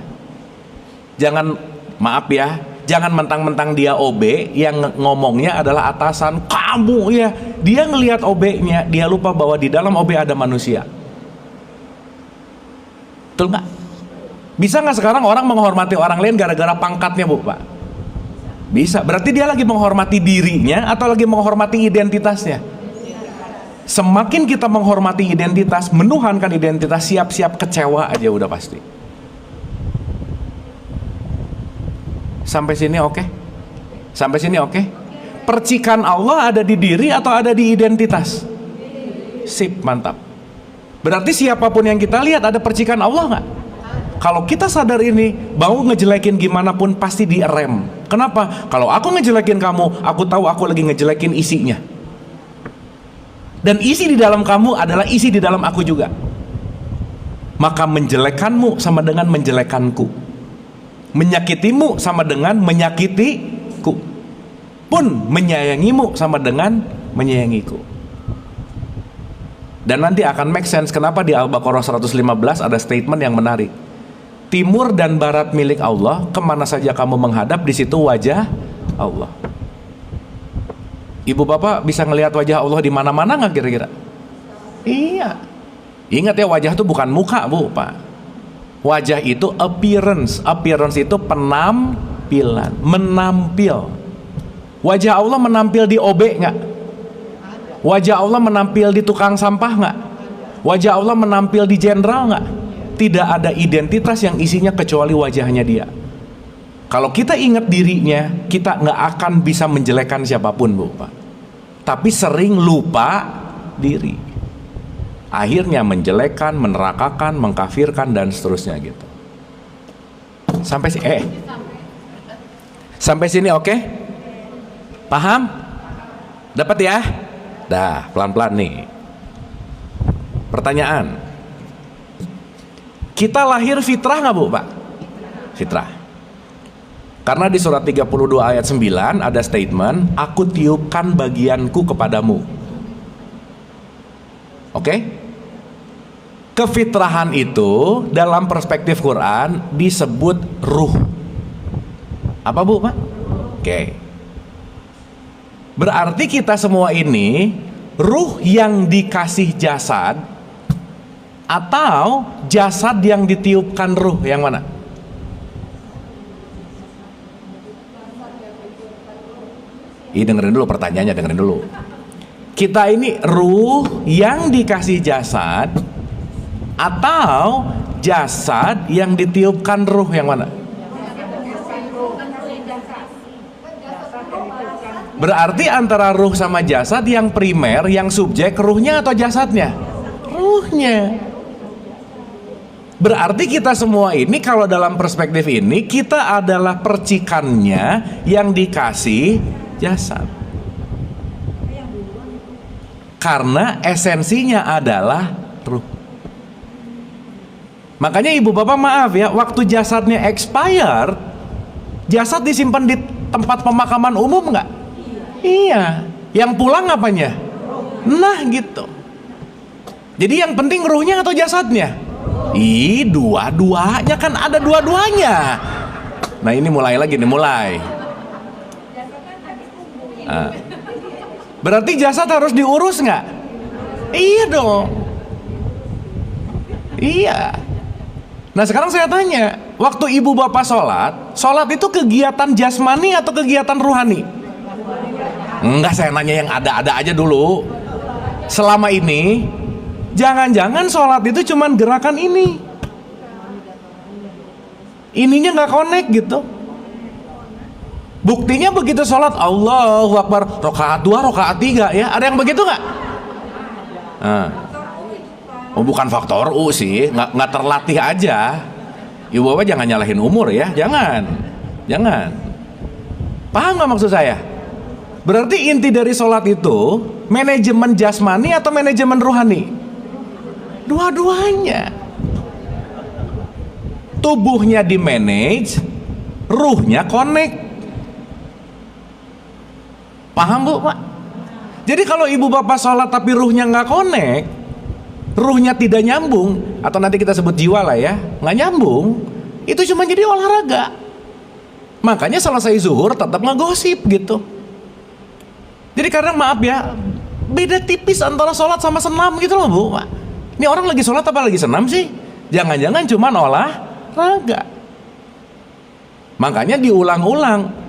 Jangan, maaf ya, jangan mentang-mentang dia OB yang ngomongnya adalah atasan kamu ya. Dia ngelihat OB-nya, dia lupa bahwa di dalam OB ada manusia. Betul nggak? Bisa nggak sekarang orang menghormati orang lain gara-gara pangkatnya Bu Pak? Bisa. Berarti dia lagi menghormati dirinya atau lagi menghormati identitasnya? Semakin kita menghormati identitas, menuhankan identitas, siap-siap kecewa aja udah pasti. Sampai sini oke? Sampai sini oke? Percikan Allah ada di diri atau ada di identitas? Sip, mantap. Berarti siapapun yang kita lihat ada percikan Allah nggak? Kalau kita sadar ini, mau ngejelekin gimana pun pasti direm. Kenapa? Kalau aku ngejelekin kamu, aku tahu aku lagi ngejelekin isinya. Dan isi di dalam kamu adalah isi di dalam aku juga. Maka menjelekanmu sama dengan menjelekanku. Menyakitimu sama dengan menyakitiku. Pun menyayangimu sama dengan menyayangiku. Dan nanti akan make sense kenapa di Al-Baqarah 115 ada statement yang menarik. Timur dan barat milik Allah, kemana saja kamu menghadap, di situ wajah Allah. Ibu bapak bisa ngelihat wajah Allah di mana-mana nggak kira-kira? Iya. Ingat ya, wajah itu bukan muka Bu Pak. Wajah itu appearance. Appearance itu penampilan, menampil. Wajah Allah menampil di OB nggak? Wajah Allah menampil di tukang sampah nggak? Wajah Allah menampil di jenderal nggak? Tidak ada identitas yang isinya kecuali wajahnya dia. Kalau kita ingat dirinya, kita nggak akan bisa menjelekkan siapapun Bu Pak. Tapi sering lupa diri. Akhirnya menjelekkan, menerakakan, mengkafirkan dan seterusnya gitu. Sampai sini oke? Paham? Dapat ya? Dah, pelan-pelan nih. Pertanyaan. Kita lahir fitrah nggak Bu Pak? Fitrah. Karena di surat 32 ayat 9 ada statement, aku tiupkan bagianku kepadamu. Oke? Kefitrahan itu dalam perspektif Quran disebut ruh. Apa Bu, Pak? Oke. Berarti kita semua ini ruh yang dikasih jasad atau jasad yang ditiupkan ruh, yang mana? Ih, dengerin dulu pertanyaannya, dengerin dulu. Kita ini ruh yang dikasih jasad atau jasad yang ditiupkan ruh, yang mana? Berarti antara ruh sama jasad yang primer, yang subjek, ruhnya atau jasadnya? Ruhnya. Berarti kita semua ini kalau dalam perspektif ini, kita adalah percikannya yang dikasih jasad. Karena esensinya adalah ruh. Makanya ibu bapak maaf ya, waktu jasadnya expired, jasad disimpan di tempat pemakaman umum nggak? Iya. Yang pulang apanya? Nah gitu. Jadi yang penting ruhnya atau jasadnya? Ih, dua-duanya, kan ada dua-duanya. Nah ini mulai lagi nih, mulai. Nah, berarti jasad harus diurus nggak? Iya dong. Iya. Nah sekarang saya tanya, waktu ibu bapak sholat itu kegiatan jasmani atau kegiatan ruhani? Enggak, saya nanya yang ada-ada aja dulu. Selama ini, jangan-jangan sholat itu cuman gerakan ini. Ininya nggak connect gitu. Buktinya begitu sholat, Allahu Akbar, rakaat 2, rakaat 3 ya. Ada yang begitu nggak? Nah. Oh, bukan faktor U sih, nggak terlatih aja. Ibu bapak jangan nyalahin umur ya, jangan. Paham nggak maksud saya? Berarti inti dari sholat itu manajemen jasmani atau manajemen ruhani? Dua-duanya. Tubuhnya di manage, ruhnya connect. Paham Bu, Pak? Jadi kalau ibu bapak sholat tapi ruhnya nggak connect, ruhnya tidak nyambung, atau nanti kita sebut jiwa lah ya, nggak nyambung, itu cuma jadi olahraga. Makanya selesai zuhur tetap ngegosip gitu. Jadi kadang maaf ya, beda tipis antara sholat sama senam gitu loh Bu. Ini orang lagi sholat apa lagi senam sih? Jangan-jangan cuma olahraga. Makanya diulang-ulang.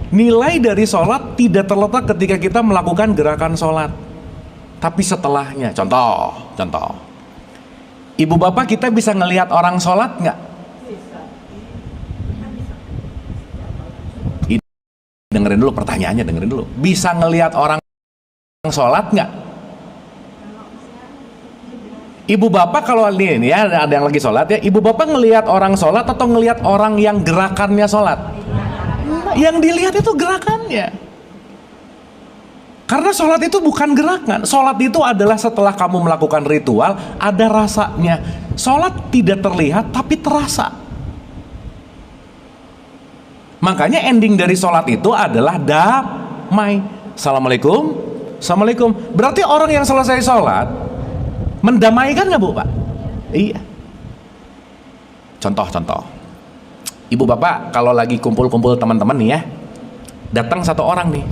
Nilai dari sholat tidak terletak ketika kita melakukan gerakan sholat, tapi setelahnya. Contoh. Ibu bapak kita bisa ngelihat orang sholat nggak? Dengerin dulu pertanyaannya, dengerin dulu. Bisa ngelihat orang sholat nggak? Ibu bapak kalau ini ya, ada yang lagi sholat ya, ibu bapak ngelihat orang sholat atau ngelihat orang yang gerakannya sholat? Yang dilihat itu gerakannya. Karena sholat itu bukan gerakan. Sholat itu adalah setelah kamu melakukan ritual, ada rasanya. Sholat tidak terlihat tapi terasa. Makanya ending dari sholat itu adalah damai. Assalamualaikum. Berarti orang yang selesai sholat mendamaikan nggak Bu, Pak? Iya. Contoh. Ibu bapak kalau lagi kumpul-kumpul teman-teman nih ya, datang satu orang nih.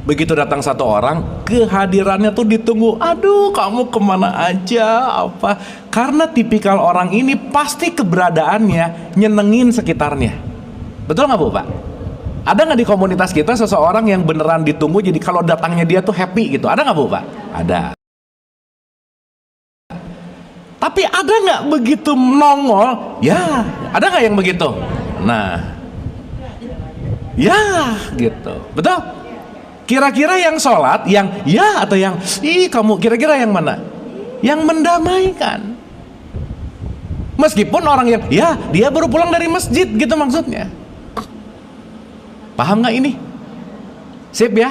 Begitu datang satu orang, kehadirannya tuh ditunggu. Aduh, kamu kemana aja? Apa? Karena tipikal orang ini pasti keberadaannya nyenengin sekitarnya. Betul nggak Bu, Pak? Ada nggak di komunitas kita seseorang yang beneran ditunggu, jadi kalau datangnya dia tuh happy gitu? Ada nggak Bu, Pak? Ada. Tapi ada nggak begitu nongol? Ya, ada nggak yang begitu? Nah, ya gitu. Betul? Kira-kira yang sholat, yang ya atau yang kamu, kira-kira yang mana? Yang mendamaikan. Meskipun orang yang ya dia baru pulang dari masjid gitu maksudnya. Paham nggak ini? Sip ya?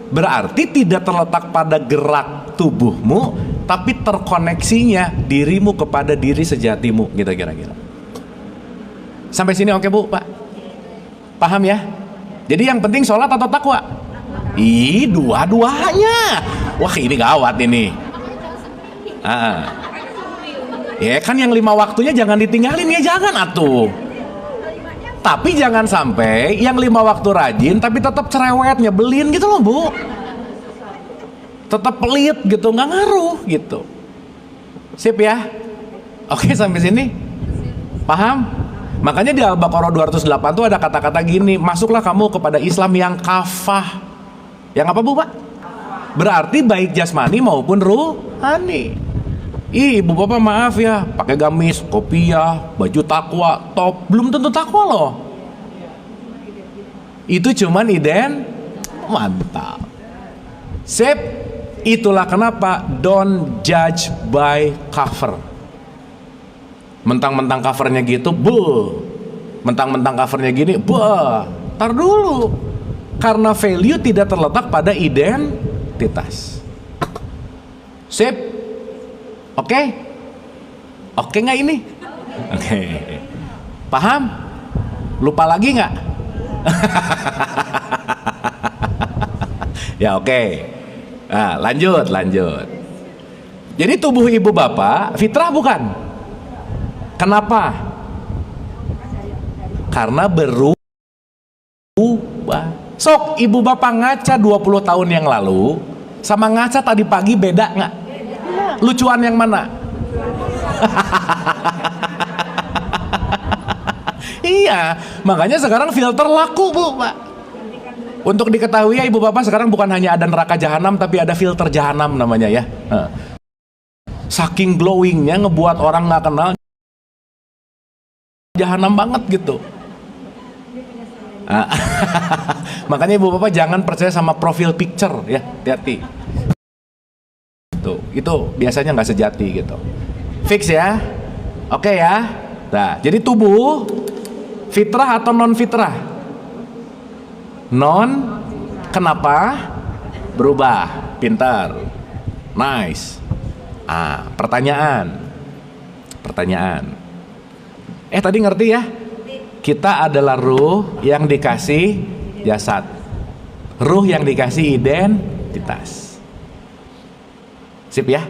Berarti tidak terletak pada gerak tubuhmu, tapi terkoneksinya dirimu kepada diri sejatimu gitu kira-kira. Sampai sini oke Bu, Pak? Paham ya? Jadi yang penting sholat atau takwa? Dua-duanya. Wah ini gawat ini. Ya kan yang 5 waktunya jangan ditinggalin ya, jangan atuh. Tapi jangan sampai yang 5 waktu rajin tapi tetap cerewet nyebelin gitu loh Bu. Tetap pelit gitu, nggak ngaruh gitu. Sip ya? Oke sampai sini? Paham? Makanya di Al-Baqarah 208 tuh ada kata-kata gini, masuklah kamu kepada Islam yang kafah. Yang apa Bu Pak? Berarti baik jasmani maupun ruhani. Ih ibu bapak maaf ya, pakai gamis, kopiah, baju takwa, top, belum tentu takwa loh. Itu cuman mantap. Sip. Itulah kenapa don't judge by cover. Mentang-mentang covernya gitu, mentang-mentang covernya gini, tar dulu. Karena value tidak terletak pada identitas. Sip. Oke? Oke nggak ini? Oke. Paham? Lupa lagi nggak? Ya oke. Nah, lanjut. Jadi tubuh ibu bapak fitrah bukan? Kenapa? Karena berubah. Sok ibu bapak ngaca 20 tahun yang lalu sama ngaca tadi pagi beda nggak? Lucuan yang mana? Iya, makanya sekarang filter laku Bu Pak. Untuk diketahui ya ibu bapak, sekarang bukan hanya ada neraka jahanam tapi ada filter jahanam namanya ya. Saking glowingnya ngebuat orang nggak kenal jahanam banget gitu. Makanya ibu bapak jangan percaya sama profil picture ya, hati-hati. Itu biasanya nggak sejati gitu. Fix ya, oke ya. Nah, jadi tubuh fitrah atau non fitrah? Non, kenapa? Berubah, pintar, nice. Pertanyaan. Tadi ngerti ya? Kita adalah ruh yang dikasih jasad, ruh yang dikasih identitas. Sip ya.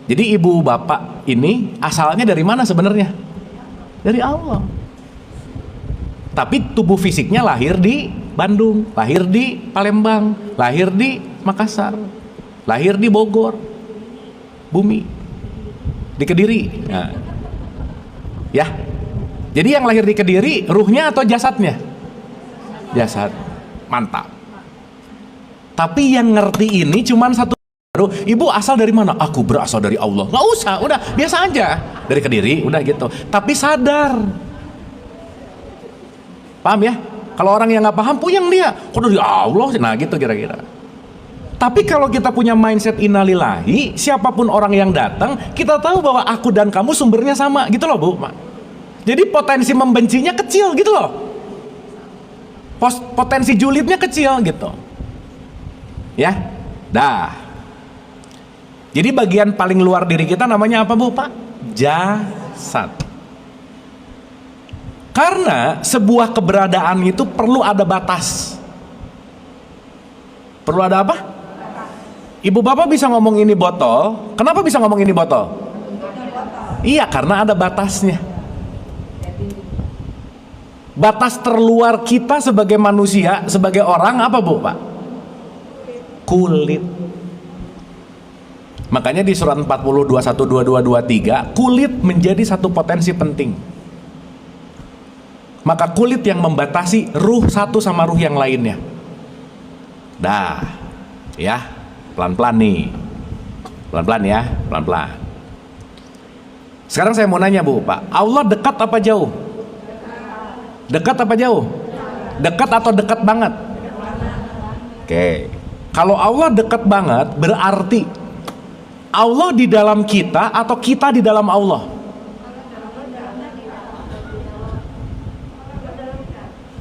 Jadi ibu bapak ini asalnya dari mana sebenarnya? Dari Allah. Tapi tubuh fisiknya lahir di Bandung, lahir di Palembang, lahir di Makassar, lahir di Bogor, Bumi, di Kediri. Nah. Ya. Jadi yang lahir di Kediri ruhnya atau jasadnya? Jasad. Mantap. Tapi yang ngerti ini cuman satu. Ibu asal dari mana? Aku berasal dari Allah. Nggak usah, udah biasa aja. Dari Kediri, udah gitu. Tapi sadar. Paham ya? Kalau orang yang nggak paham, puyeng dia. Kok dari Allah? Nah gitu kira-kira. Tapi kalau kita punya mindset innalillahi, siapapun orang yang datang, kita tahu bahwa aku dan kamu sumbernya sama. Gitu loh Bu. Jadi potensi membencinya kecil gitu loh. Potensi julidnya kecil gitu. Ya, dah. Jadi bagian paling luar diri kita namanya apa Bu Pak? Jasad. Karena sebuah keberadaan itu perlu ada batas. Perlu ada apa? Ibu bapak bisa ngomong ini botol. Kenapa bisa ngomong ini botol? Iya, karena ada batasnya. Batas terluar kita sebagai manusia, sebagai orang apa Bu Pak? Kulit. Makanya di surat 40, 21, 22, 23, kulit menjadi satu potensi penting. Maka kulit yang membatasi ruh satu sama ruh yang lainnya. Dah, ya, pelan-pelan nih. Pelan-pelan ya, pelan-pelan. Sekarang saya mau nanya Bu Pak, Allah dekat apa jauh? Dekat apa jauh? Dekat atau dekat banget? Oke. Kalau Allah dekat banget, berarti Allah di dalam kita atau kita di dalam Allah?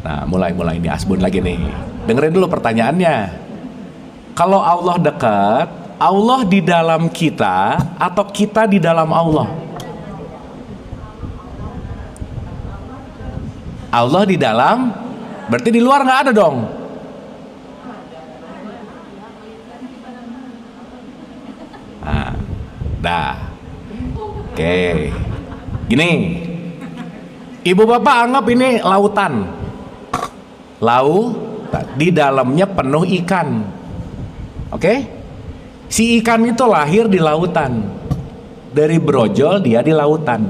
Nah, mulai ini asbun lagi nih. Dengerin dulu pertanyaannya. Kalau Allah dekat, Allah di dalam kita atau kita di dalam Allah? Allah di dalam, berarti di luar nggak ada dong. Nah, dah. Oke. Gini, ibu bapak anggap ini lautan. Di dalamnya penuh ikan. Oke? Si ikan itu lahir di lautan. Dari brojol dia di lautan.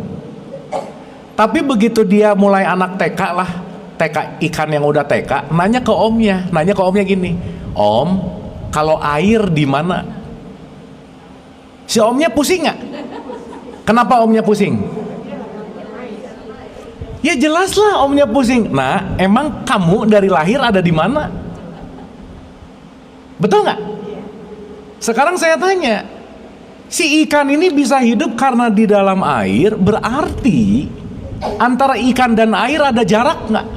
Tapi begitu dia mulai anak TK lah, TK ikan yang udah TK, nanya ke omnya gini, "Om, kalau air di mana?" Si omnya pusing nggak? Kenapa omnya pusing? Ya jelas lah omnya pusing. Nah, emang kamu dari lahir ada di mana? Betul nggak? Sekarang saya tanya, si ikan ini bisa hidup karena di dalam air, berarti antara ikan dan air ada jarak nggak?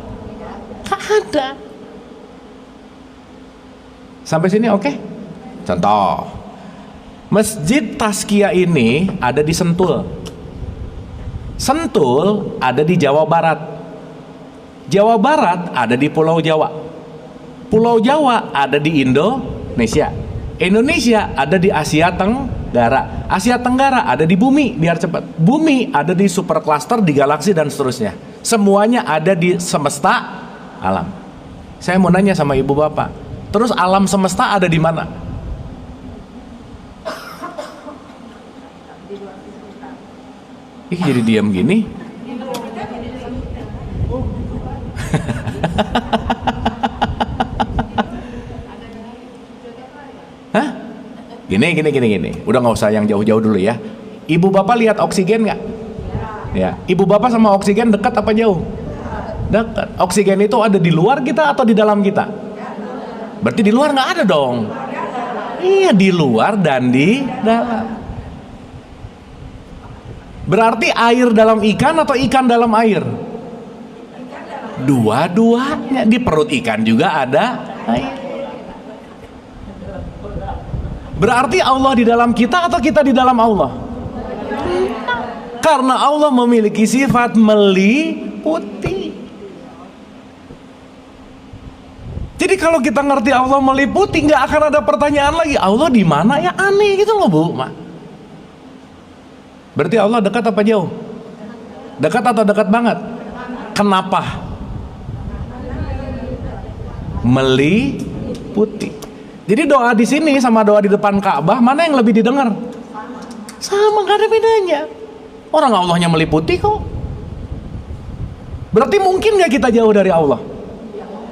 Nggak ada. Sampai sini oke? Contoh, Masjid Tazkiyah ini ada di Sentul. Sentul ada di Jawa Barat. Jawa Barat ada di Pulau Jawa. Pulau Jawa ada di Indonesia. Indonesia ada di Asia Tenggara. Asia Tenggara ada di bumi, biar cepat. Bumi ada di supercluster, di galaksi dan seterusnya. Semuanya ada di semesta alam. Saya mau nanya sama ibu bapak, terus alam semesta ada di mana? Ih, jadi diam gini. Hah? Gini. Udah nggak usah yang jauh-jauh dulu ya. Ibu bapak lihat oksigen nggak? Ya. Ibu bapak sama oksigen dekat apa jauh? Dekat. Oksigen itu ada di luar kita atau di dalam kita? Berarti di luar nggak ada dong. Iya, di luar dan di dalam. Berarti air dalam ikan atau ikan dalam air? Dua-duanya. Di perut ikan juga ada air. Berarti Allah di dalam kita atau kita di dalam Allah? Karena Allah memiliki sifat meliputi. Jadi kalau kita ngerti Allah meliputi, nggak akan ada pertanyaan lagi, Allah di mana ya? Aneh gitu loh, Bu. Berarti Allah dekat apa jauh? Dekat atau dekat banget? Kenapa? Meliputi. Jadi doa di sini sama doa di depan Ka'bah, mana yang lebih didengar? Sama, gak ada bedanya. Orang Allahnya meliputi kok. Berarti mungkin gak kita jauh dari Allah?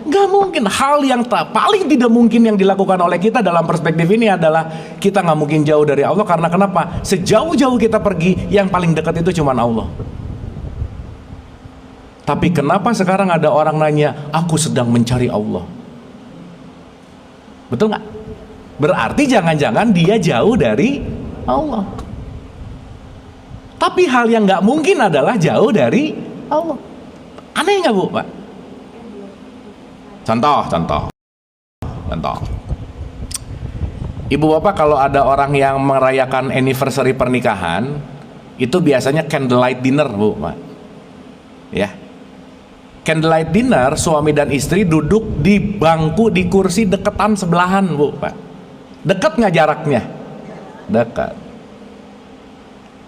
Gak mungkin. Hal yang paling tidak mungkin yang dilakukan oleh kita dalam perspektif ini adalah kita gak mungkin jauh dari Allah. Karena kenapa? Sejauh-jauh kita pergi, yang paling dekat itu cuma Allah. Tapi kenapa sekarang ada orang nanya, aku sedang mencari Allah? Betul nggak? Berarti jangan-jangan dia jauh dari Allah. Tapi hal yang nggak mungkin adalah jauh dari Allah. Aneh nggak, Bu, Pak? Contoh. Ibu bapak kalau ada orang yang merayakan anniversary pernikahan, itu biasanya candlelight dinner, Bu, Pak. Ya. Candlelight dinner, suami dan istri duduk di bangku, di kursi deketan sebelahan, Bu, Pak. Dekat nggak jaraknya? Dekat.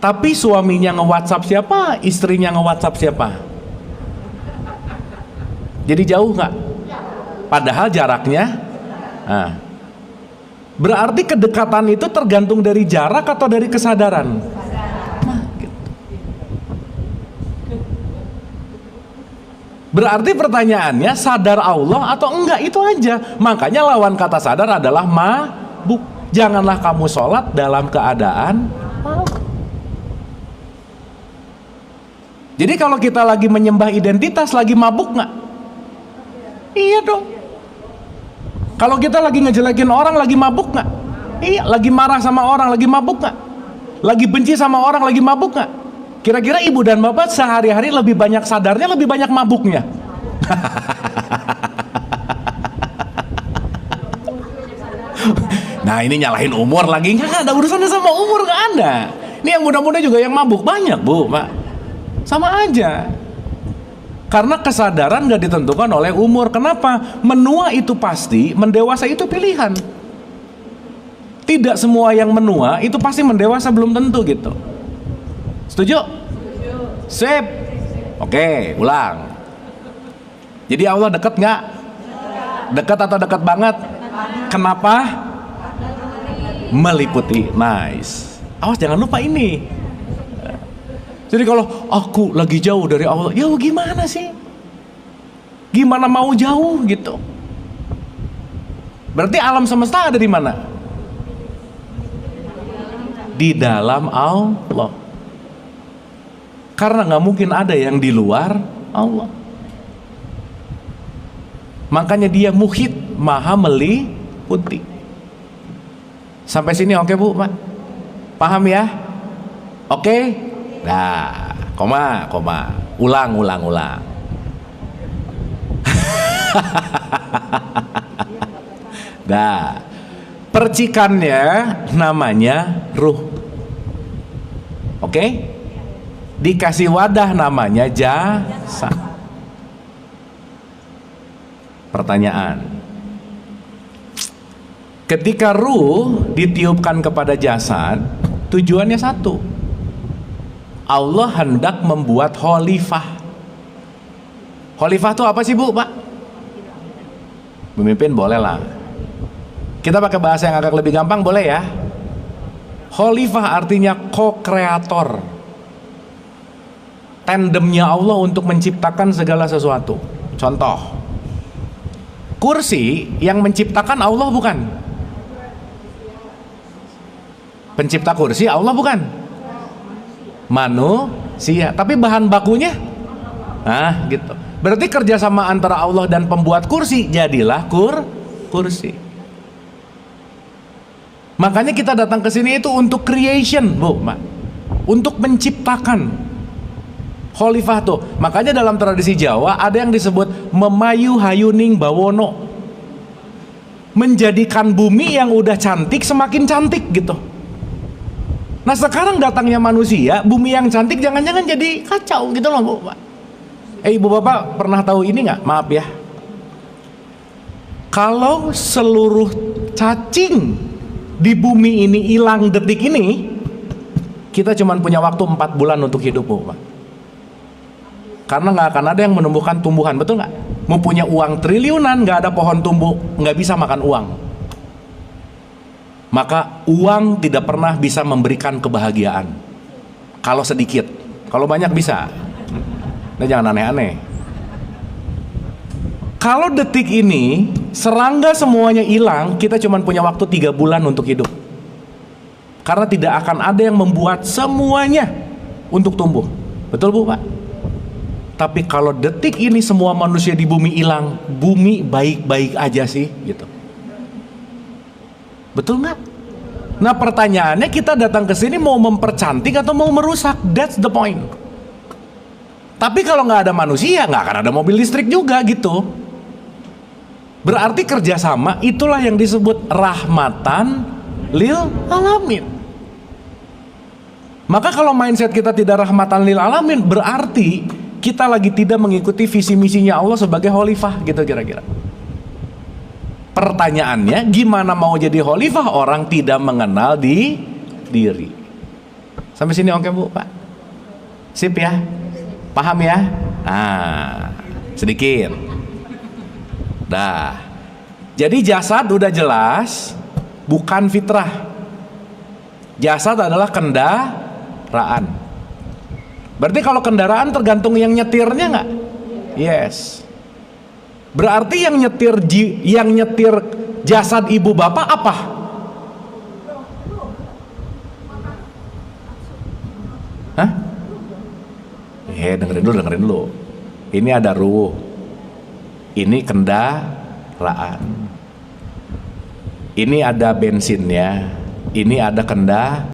Tapi suaminya nge-WhatsApp siapa, istrinya nge-WhatsApp siapa? Jadi jauh nggak? Padahal jaraknya. Nah, berarti kedekatan itu tergantung dari jarak atau dari kesadaran? Nah, gitu. Berarti pertanyaannya, sadar Allah atau enggak? Itu aja. Makanya lawan kata sadar adalah mabuk. Janganlah kamu sholat dalam keadaan mabuk. Jadi kalau kita lagi menyembah identitas, lagi mabuk nggak? Iya dong. Kalau kita lagi ngejelekin orang, lagi mabuk nggak? Iya. Lagi marah sama orang, lagi mabuk nggak? Lagi benci sama orang, lagi mabuk nggak? Kira-kira ibu dan bapak sehari-hari lebih banyak sadarnya, lebih banyak mabuknya? Nah, ini nyalahin umur lagi. Nggak ada urusannya sama umur, nggak ada. Ini yang muda-muda juga yang mabuk banyak, Bu, Pak. Sama aja. Karena kesadaran gak ditentukan oleh umur. Kenapa? Menua itu pasti, mendewasa itu pilihan. Tidak semua yang menua itu pasti mendewasa, belum tentu gitu. Setuju? Sip. Oke, ulang. Jadi Allah dekat nggak? Dekat atau dekat banget? Kenapa? Meliputi. Nice. Awas jangan lupa ini. Jadi kalau aku lagi jauh dari Allah, jauh gimana sih? Gimana mau jauh gitu? Berarti alam semesta ada di mana? Di dalam Allah. Karena nggak mungkin ada yang di luar Allah. Makanya dia muhit, maha meliputi. Sampai sini oke Bu, Pak? Paham ya? Oke? Nah, koma. Ulang. Nah, percikannya namanya ruh. Oke? Dikasih wadah namanya jasad. Pertanyaan, ketika ruh ditiupkan kepada jasad, tujuannya satu. Allah hendak membuat khalifah. Khalifah itu apa sih Bu, Pak? Pemimpin boleh lah. Kita pakai bahasa yang agak lebih gampang boleh ya? Khalifah artinya co-kreator. Tandemnya Allah untuk menciptakan segala sesuatu. Contoh, kursi yang menciptakan Allah bukan? Pencipta kursi Allah bukan? Manusia. Tapi bahan bakunya? Nah gitu. Berarti kerjasama antara Allah dan pembuat kursi, jadilah kursi. Makanya kita datang ke sini itu untuk creation, Bu, Mak. Untuk menciptakan. Khalifah tuh. Makanya dalam tradisi Jawa ada yang disebut memayu hayuning bawono. Menjadikan bumi yang udah cantik semakin cantik gitu. Nah sekarang datangnya manusia, bumi yang cantik jangan-jangan jadi kacau gitu loh Bu, Pak. Ibu Bapak pernah tahu ini nggak? Maaf ya. Kalau seluruh cacing di bumi ini hilang detik ini, kita cuma punya waktu 4 bulan untuk hidup Bu, Pak. Karena nggak akan ada yang menumbuhkan tumbuhan, betul nggak? Mau punya uang triliunan, nggak ada pohon tumbuh, nggak bisa makan uang. Maka uang tidak pernah bisa memberikan kebahagiaan. Kalau sedikit, kalau banyak bisa. Nah jangan aneh-aneh. Kalau detik ini serangga semuanya hilang, kita cuma punya waktu 3 bulan untuk hidup. Karena tidak akan ada yang membuat semuanya untuk tumbuh. Betul Bu, Pak? Tapi kalau detik ini semua manusia di bumi hilang, bumi baik-baik aja sih gitu. Betul nggak? Nah pertanyaannya, kita datang ke sini mau mempercantik atau mau merusak? That's the point. Tapi kalau nggak ada manusia, nggak akan ada mobil listrik juga gitu. Berarti kerjasama itulah yang disebut rahmatan lil alamin. Maka kalau mindset kita tidak rahmatan lil alamin, berarti kita lagi tidak mengikuti visi misinya Allah sebagai khalifah gitu kira-kira. Pertanyaannya, gimana mau jadi khalifah orang tidak mengenal diri? Sampai sini oke Bu, Pak? Sip ya? Paham ya? Nah, sedikit. Dah. Jadi jasad udah jelas, bukan fitrah. Jasad adalah kendaraan. Berarti kalau kendaraan tergantung yang nyetirnya nggak? Yes. Berarti yang nyetir jasad ibu bapak apa? Hah? Dengerin dulu. Ini ada ruh. Ini kendaraan. Ini ada bensinnya. Ini ada kendaraan.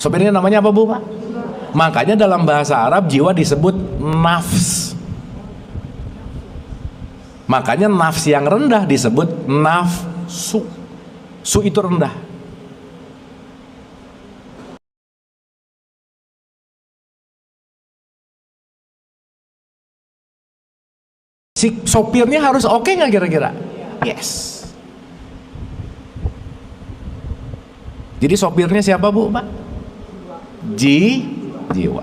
Sebenarnya namanya apa Bu, Pak? Makanya dalam bahasa Arab jiwa disebut nafs. Makanya nafs yang rendah disebut nafsu. Su itu rendah. Si sopirnya harus oke nggak kira-kira? Yes. Jadi sopirnya siapa Bu, Pak? Jiwa.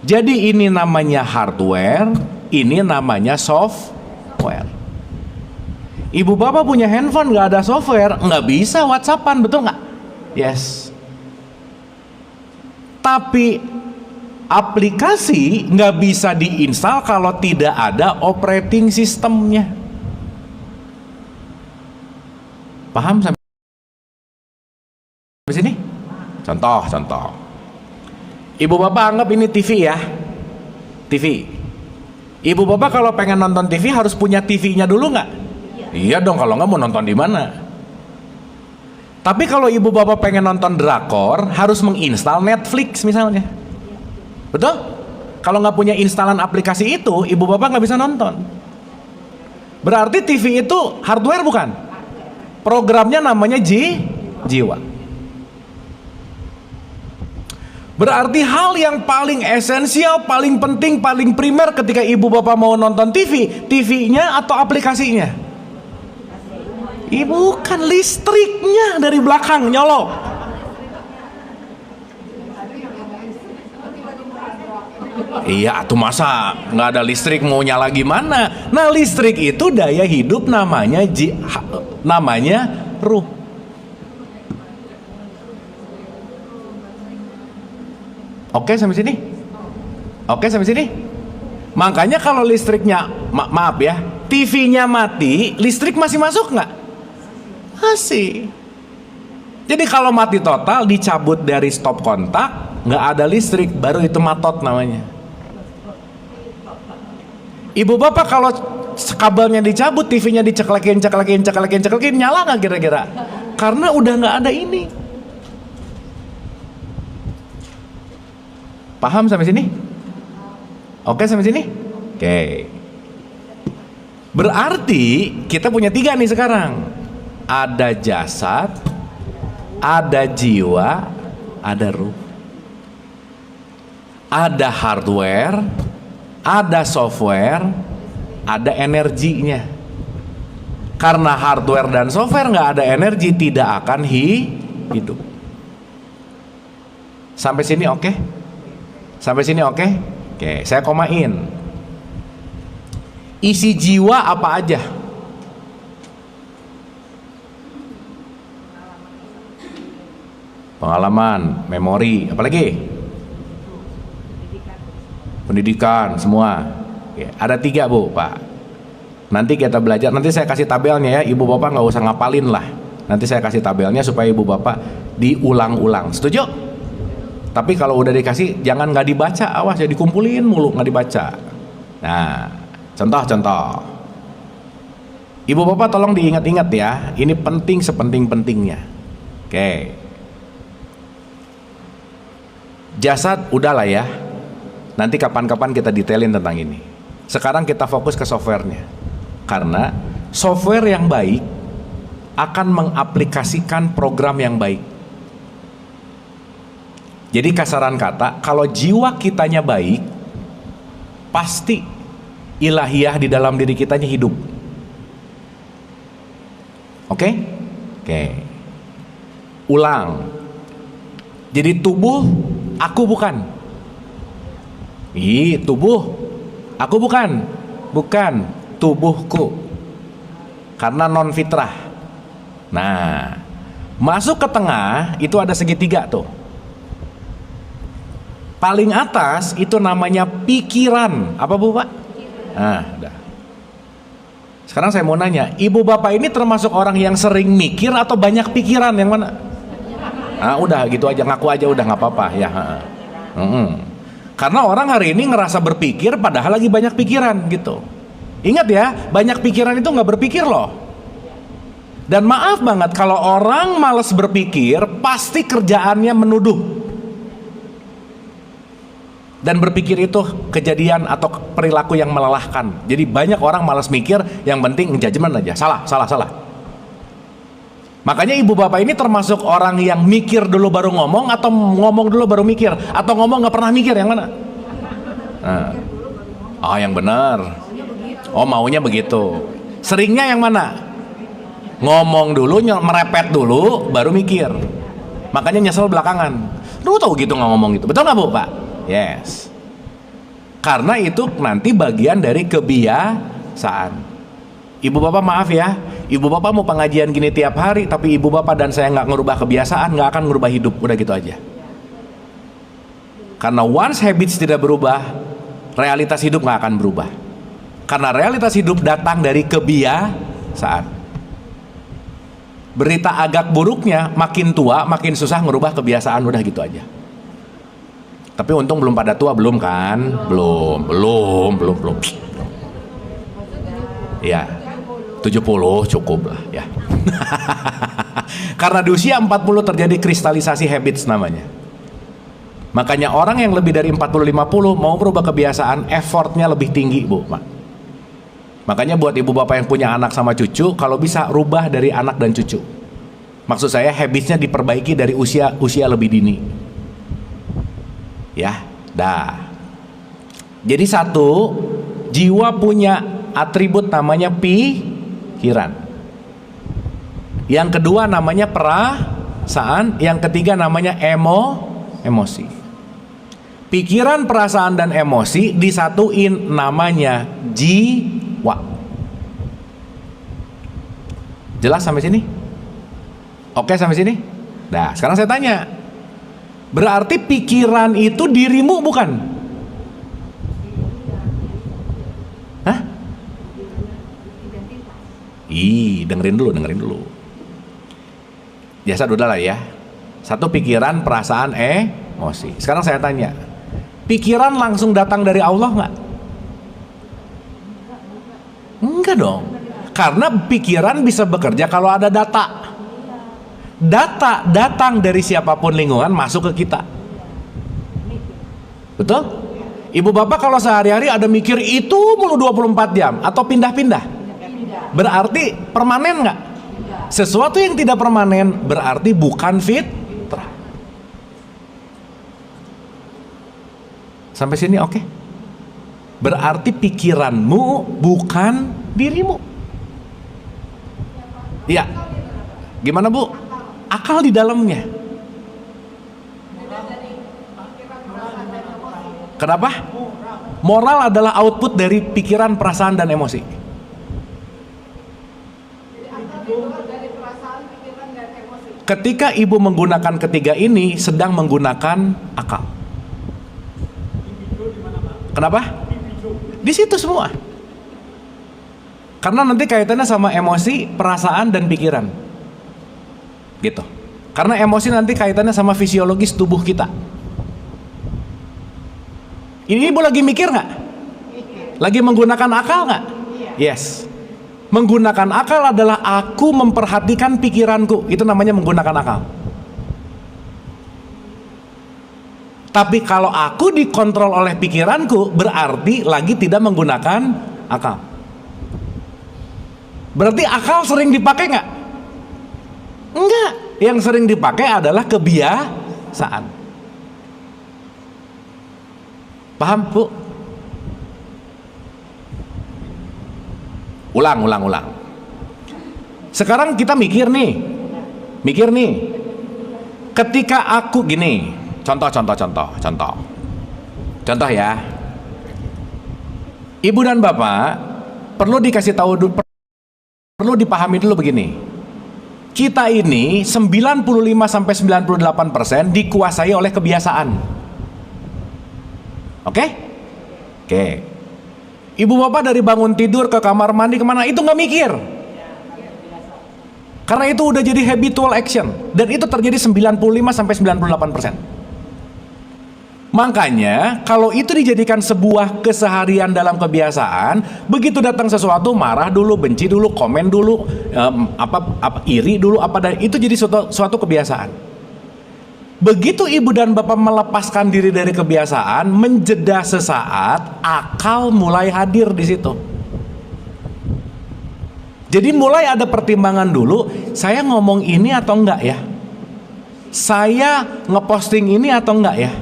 Jadi ini namanya hardware, ini namanya software. Ibu bapak punya handphone nggak ada software, nggak bisa WhatsAppan, betul nggak? Yes. Tapi aplikasi nggak bisa diinstal kalau tidak ada operating systemnya. Paham sampai sini? Contoh. Ibu bapak anggap ini TV ya, TV. Ibu bapak kalau pengen nonton TV harus punya TV-nya dulu nggak? Iya dong, kalau nggak mau nonton di mana? Tapi kalau ibu bapak pengen nonton drakor harus menginstal Netflix misalnya, betul? Kalau nggak punya instalan aplikasi itu, ibu bapak nggak bisa nonton. Berarti TV itu hardware bukan? Programnya namanya jiwa. Berarti hal yang paling esensial, paling penting, paling primer ketika ibu bapak mau nonton TV, TV-nya atau aplikasinya? Bukan, listriknya dari belakang nyolok. Iya, tuh masa nggak ada listrik mau nyala gimana? Nah, listrik itu daya hidup namanya ruh. Oke sampai sini? Oke sampai sini? Makanya kalau listriknya, maaf ya, TV-nya mati, listrik masih masuk nggak? Masih. Jadi kalau mati total, dicabut dari stop kontak, nggak ada listrik, baru itu matot namanya. Ibu bapak kalau kabelnya dicabut, TV-nya diceklekin, nyala nggak kira-kira? Karena udah nggak ada ini. Paham sampai sini? Oke sampai sini? Oke. Berarti kita punya 3 nih sekarang. Ada jasad, ada jiwa, ada ruh. Ada hardware, ada software, ada energinya. Karena hardware dan software nggak ada energi, tidak akan hidup. Sampai sini oke? Sampai sini oke? Oke, saya komain. Isi jiwa apa aja? Pengalaman, memori, apalagi? Pendidikan, semua. Oke, ada 3 Bu, Pak. Nanti kita belajar, nanti saya kasih tabelnya ya. Ibu bapak nggak usah ngapalin lah. Nanti saya kasih tabelnya supaya ibu bapak diulang-ulang. Setuju? Tapi kalau udah dikasih jangan nggak dibaca, awas ya, dikumpulin mulu nggak dibaca. Nah, contoh. Ibu bapak tolong diingat-ingat ya, ini penting sepenting-pentingnya. Oke. Jasad udahlah ya, nanti kapan-kapan kita detailin tentang ini. Sekarang kita fokus ke softwarenya, karena software yang baik akan mengaplikasikan program yang baik. Jadi kasaran kata, kalau jiwa kitanya baik, pasti ilahiyah di dalam diri kitanya hidup. Oke? Oke. Ulang. Jadi tubuh, aku bukan. Tubuh, aku bukan. Bukan, tubuhku. Karena non fitrah. Nah, masuk ke tengah, itu ada segitiga tuh. Paling atas itu namanya pikiran. Apa Bu Pak? Nah, udah. Sekarang saya mau nanya, ibu bapak ini termasuk orang yang sering mikir atau banyak pikiran, yang mana? Nah, udah gitu aja, ngaku aja udah nggak apa-apa ya. Karena orang hari ini ngerasa berpikir padahal lagi banyak pikiran gitu. Ingat ya, banyak pikiran itu nggak berpikir loh. Dan maaf banget, kalau orang malas berpikir pasti kerjaannya menuduh. Dan berpikir itu kejadian atau perilaku yang melelahkan. Jadi banyak orang malas mikir, yang penting judgement aja. Salah. Makanya ibu bapak ini termasuk orang yang mikir dulu baru ngomong, atau ngomong dulu baru mikir, atau ngomong nggak pernah mikir, yang mana? Nah. Oh, yang benar. Oh, maunya begitu. Seringnya yang mana? Ngomong dulu, merepet dulu, baru mikir. Makanya nyesel belakangan. Lu tahu gitu nggak ngomong gitu. Betul nggak Bu, Pak? Yes. Karena itu nanti bagian dari kebiasaan. Ibu bapak maaf ya, ibu bapak mau pengajian gini tiap hari, tapi ibu bapak dan saya nggak ngerubah kebiasaan, nggak akan ngerubah hidup. Udah gitu aja. Karena once habits tidak berubah, realitas hidup nggak akan berubah. Karena realitas hidup datang dari kebiasaan. Berita agak buruknya, makin tua makin susah ngerubah kebiasaan. Udah gitu aja. Tapi untung belum pada tua, belum kan? Belum. Ya, 70 cukup lah ya. Karena di usia 40 terjadi kristalisasi habits namanya. Makanya orang yang lebih dari 40-50 mau berubah kebiasaan, effortnya lebih tinggi Bu. Makanya buat ibu bapak yang punya anak sama cucu, kalau bisa rubah dari anak dan cucu. Maksud saya habitsnya diperbaiki dari usia lebih dini. Ya, dah. Jadi satu, jiwa punya atribut namanya pikiran. Yang kedua namanya perasaan, yang ketiga namanya emosi. Pikiran, perasaan dan emosi disatuin namanya jiwa. Jelas sampai sini? Oke sampai sini? Nah, sekarang saya tanya. Berarti pikiran itu dirimu bukan? Hah? Dengerin dulu. Biasa udah lah ya. Satu pikiran, perasaan, emosi. Sekarang saya tanya, pikiran langsung datang dari Allah nggak? Enggak dong. Karena pikiran bisa bekerja kalau ada data. Data datang dari siapapun lingkungan masuk ke kita. Betul? Ibu bapak kalau sehari-hari ada mikir itu mulu 24 jam atau pindah-pindah, berarti permanen nggak? Sesuatu yang tidak permanen berarti bukan fitrah. Sampai sini oke? Berarti pikiranmu bukan dirimu. Iya. Gimana Bu? Akal di dalamnya. Kenapa? Moral adalah output dari pikiran, perasaan, dan emosi. Ketika ibu menggunakan ketiga ini, sedang menggunakan akal. Kenapa? Di situ semua. Karena nanti kaitannya sama emosi, perasaan, dan pikiran. Gitu. Karena emosi nanti kaitannya sama fisiologis tubuh kita. Ini ibu lagi mikir nggak? Lagi menggunakan akal nggak? Yes. Menggunakan akal adalah aku memperhatikan pikiranku. Itu namanya menggunakan akal. Tapi kalau aku dikontrol oleh pikiranku, berarti lagi tidak menggunakan akal. Berarti akal sering dipakai nggak? Enggak. Yang sering dipakai adalah kebiasaan. Paham Bu? Ulang. Sekarang kita mikir nih. Ketika aku gini, contoh ya. Ibu dan bapak perlu dikasih tahu dulu, perlu dipahami dulu begini. Kita ini 95-98% dikuasai oleh kebiasaan. Oke? Ibu bapak dari bangun tidur ke kamar mandi kemana itu nggak mikir. Karena itu udah jadi habitual action. Dan itu terjadi 95-98%. Makanya kalau itu dijadikan sebuah keseharian dalam kebiasaan, begitu datang sesuatu marah dulu, benci dulu, komen dulu, iri dulu, itu jadi suatu kebiasaan. Begitu ibu dan bapak melepaskan diri dari kebiasaan, menjeda sesaat, akal mulai hadir di situ. Jadi mulai ada pertimbangan dulu, saya ngomong ini atau enggak ya? Saya ngeposting ini atau enggak ya?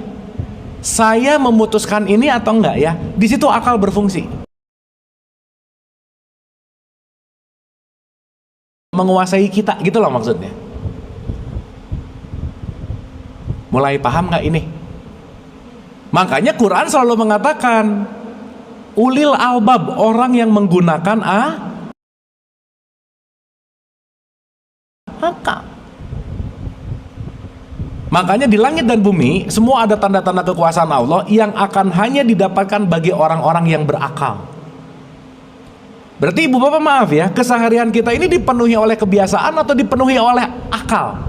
Saya memutuskan ini atau enggak ya? Di situ akal berfungsi. menguasai kita, gitu loh maksudnya. Mulai paham nggak ini? Makanya Quran selalu mengatakan ulil albab, orang yang menggunakan akal. Makanya di langit dan bumi semua ada tanda-tanda kekuasaan Allah yang akan hanya didapatkan bagi orang-orang yang berakal. Berarti ibu bapak maaf ya, keseharian kita ini dipenuhi oleh kebiasaan atau dipenuhi oleh akal?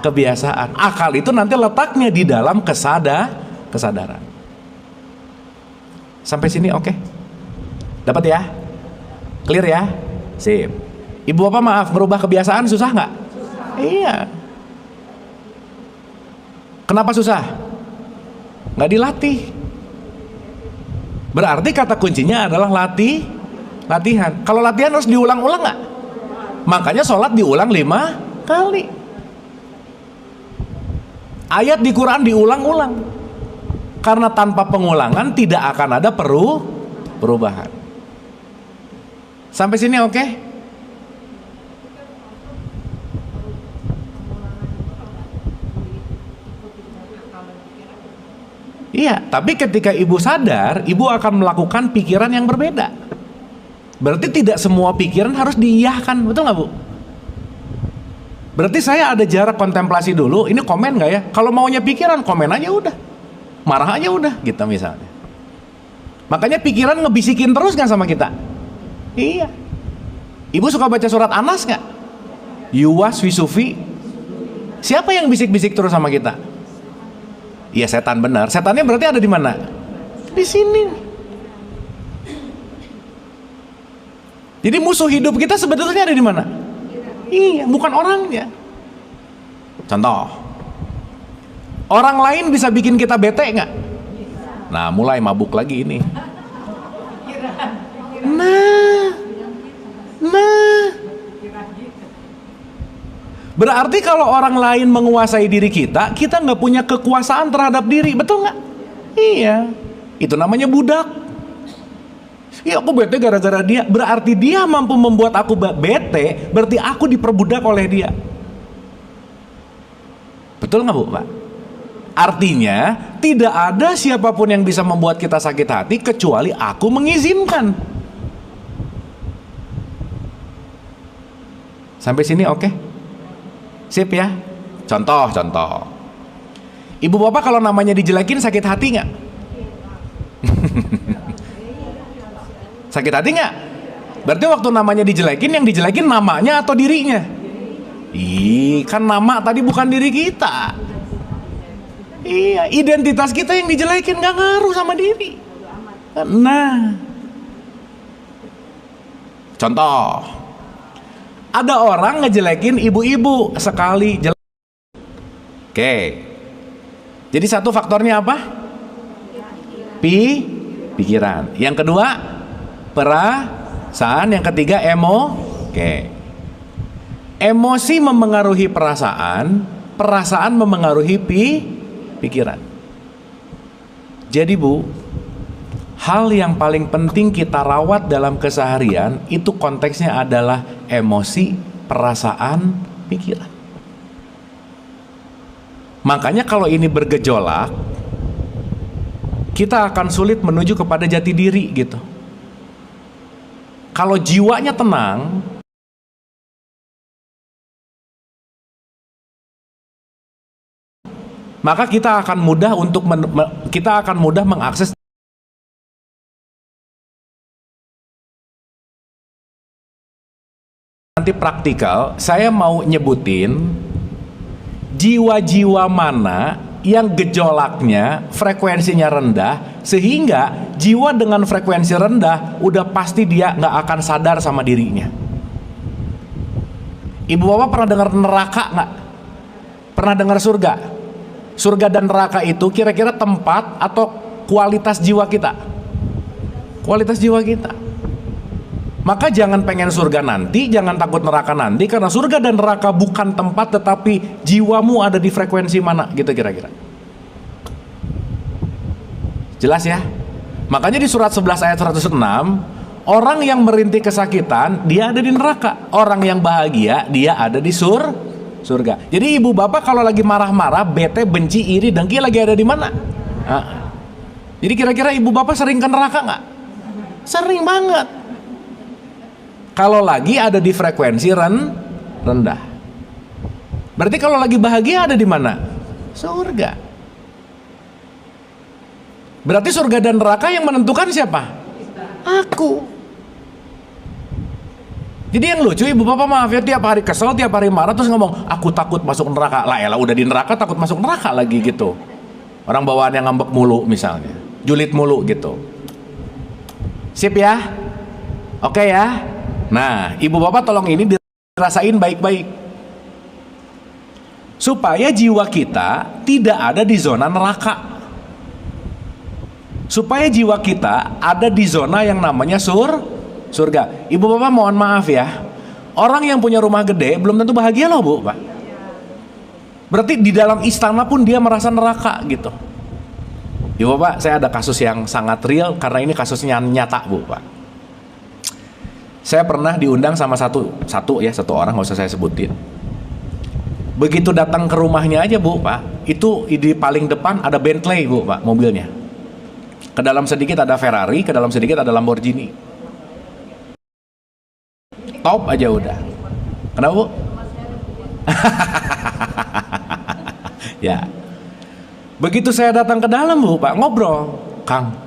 Kebiasaan. Akal itu nanti letaknya di dalam kesadaran. Sampai sini oke? Dapat ya? Clear ya? Sip. Ibu bapak maaf, merubah kebiasaan susah nggak? Iya. Kenapa susah? Nggak dilatih. Berarti kata kuncinya adalah latihan. Kalau latihan harus diulang-ulang nggak? Makanya sholat diulang 5 kali. Ayat di Quran diulang-ulang. Karena tanpa pengulangan tidak akan ada perubahan. Sampai sini oke? Iya, tapi ketika ibu sadar, ibu akan melakukan pikiran yang berbeda. Berarti tidak semua pikiran harus diiyahkan, betul nggak Bu? Berarti saya ada jarak kontemplasi dulu, ini komen nggak ya? Kalau maunya pikiran, komen aja udah. Marah aja udah, gitu misalnya. Makanya pikiran ngebisikin terus kan sama kita? Iya. Ibu suka baca surat Anas nggak? Yuwas wisufi. Siapa yang bisik-bisik terus sama kita? Iya, setan benar. Setannya berarti ada di mana? Di sini. Jadi musuh hidup kita sebetulnya ada di mana? Iya, bukan orangnya. Contoh, orang lain bisa bikin kita bete nggak? Nah, mulai mabuk lagi ini. Nah. Berarti kalau orang lain menguasai diri kita nggak punya kekuasaan terhadap diri, betul nggak? Iya, itu namanya budak. Iya, aku bete gara-gara dia. Berarti dia mampu membuat aku bete, berarti aku diperbudak oleh dia. Betul nggak Bu, Pak? Artinya tidak ada siapapun yang bisa membuat kita sakit hati kecuali aku mengizinkan. Sampai sini oke? Sip ya? Contoh. Ibu bapak kalau namanya dijelekin sakit hati nggak? Sakit hati nggak? Berarti waktu namanya dijelekin, yang dijelekin namanya atau dirinya? Ih, kan nama tadi bukan diri kita. Iya, identitas kita yang dijelekin, nggak ngaruh sama diri. Nah, contoh. Ada orang ngejelekin ibu-ibu sekali jelek. Oke. Jadi satu faktornya apa? Pikiran. Yang kedua, perasaan. Yang ketiga, Oke. Emosi memengaruhi perasaan, perasaan memengaruhi pikiran. Jadi Bu, hal yang paling penting kita rawat dalam keseharian itu konteksnya adalah emosi, perasaan, pikiran. Makanya kalau ini bergejolak, kita akan sulit menuju kepada jati diri gitu. Kalau jiwanya tenang, maka kita akan mudah mengakses. Nanti praktikal, saya mau nyebutin jiwa-jiwa mana yang gejolaknya frekuensinya rendah, sehingga jiwa dengan frekuensi rendah udah pasti dia nggak akan sadar sama dirinya. Ibu bapak pernah dengar neraka nggak? Pernah dengar surga? Surga dan neraka itu kira-kira tempat atau kualitas jiwa kita? Kualitas jiwa kita. Maka jangan pengen surga nanti, jangan takut neraka nanti, karena surga dan neraka bukan tempat, tetapi jiwamu ada di frekuensi mana, gitu kira-kira. Jelas ya? Makanya di surat 11 ayat 106, Orang yang merintih kesakitan, dia ada di neraka. Orang yang bahagia, dia ada di surga. Jadi ibu bapak kalau lagi marah-marah, bete, benci, iri, dengki, lagi ada di mana? Jadi kira-kira ibu bapak sering ke neraka nggak? Sering banget. Kalau lagi ada di frekuensi rendah. Berarti kalau lagi bahagia ada di mana? Surga. Berarti surga dan neraka yang menentukan siapa? Aku. Jadi yang lucu, ibu bapak maaf ya, tiap hari kesel, tiap hari marah, terus ngomong, aku takut masuk neraka. Lah elah, udah di neraka takut masuk neraka lagi gitu. Orang bawaan yang ngambek mulu misalnya, julid mulu gitu. Sip ya? Oke ya? Nah, ibu bapak tolong ini dirasain baik-baik. Supaya jiwa kita tidak ada di zona neraka. Supaya jiwa kita ada di zona yang namanya surga. Ibu bapak mohon maaf ya, orang yang punya rumah gede belum tentu bahagia loh bu pak. Berarti di dalam istana pun dia merasa neraka gitu. Ibu bapak, saya ada kasus yang sangat real karena ini kasusnya nyata bu pak. Saya pernah diundang sama satu orang, nggak usah saya sebutin. Begitu datang ke rumahnya aja bu pak, itu di paling depan ada Bentley bu pak, mobilnya. Ke dalam sedikit ada Ferrari, ke dalam sedikit ada Lamborghini. Top aja udah. Kenapa bu? Ya. Begitu saya datang ke dalam bu pak, ngobrol, Kang,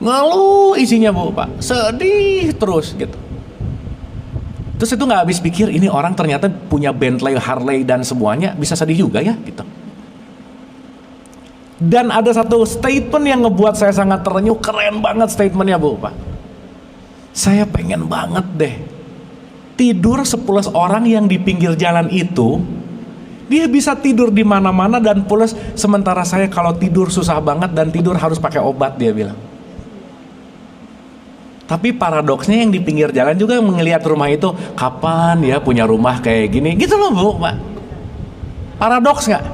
ngeluh isinya bu pak, sedih terus gitu. Terus itu nggak habis pikir, ini orang ternyata punya Bentley, Harley dan semuanya, bisa sedih juga ya gitu. Dan ada satu statement yang ngebuat saya sangat terenyuh, keren banget statementnya bu pak. Saya pengen banget deh tidur 11 orang yang di pinggir jalan itu, dia bisa tidur di mana-mana dan pulas, sementara saya kalau tidur susah banget dan tidur harus pakai obat, dia bilang. Tapi paradoksnya yang di pinggir jalan juga melihat rumah itu, kapan ya punya rumah kayak gini, gitu loh bu pak. Paradoks nggak?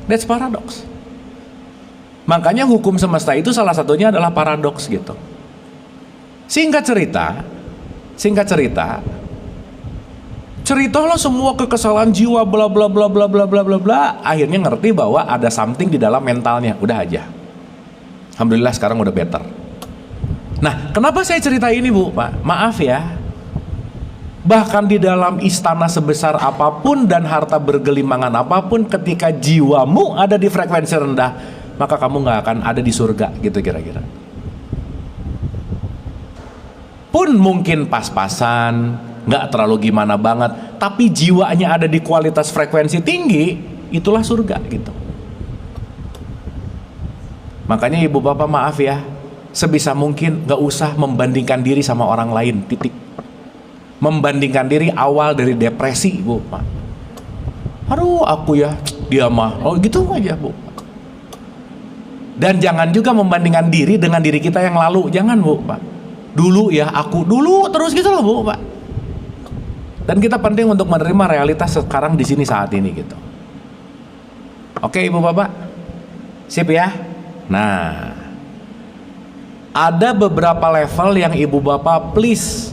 That's paradox. Makanya hukum semesta itu salah satunya adalah paradoks gitu. Singkat cerita, ceritalah semua kekesalan jiwa bla bla bla bla bla bla bla bla. Akhirnya ngerti bahwa ada something di dalam mentalnya. Udah aja. Alhamdulillah sekarang udah better. Nah, kenapa saya cerita ini bu pak? Maaf ya. Bahkan di dalam istana sebesar apapun dan harta bergelimangan apapun, ketika jiwamu ada di frekuensi rendah, maka kamu nggak akan ada di surga gitu kira-kira. Pun mungkin pas-pasan, nggak terlalu gimana banget, tapi jiwanya ada di kualitas frekuensi tinggi, itulah surga gitu. Makanya ibu bapak maaf ya, sebisa mungkin nggak usah membandingkan diri sama orang lain, titik. Membandingkan diri awal dari depresi bu pak. Aduh aku ya, dia mah, oh gitu aja bu. Dan jangan juga membandingkan diri dengan diri kita yang lalu, jangan bu pak. Dulu ya, aku dulu terus gitu loh bu pak. Dan kita penting untuk menerima realitas sekarang di sini saat ini gitu. Oke ibu bapak, sip ya. Nah, ada beberapa level yang ibu bapak please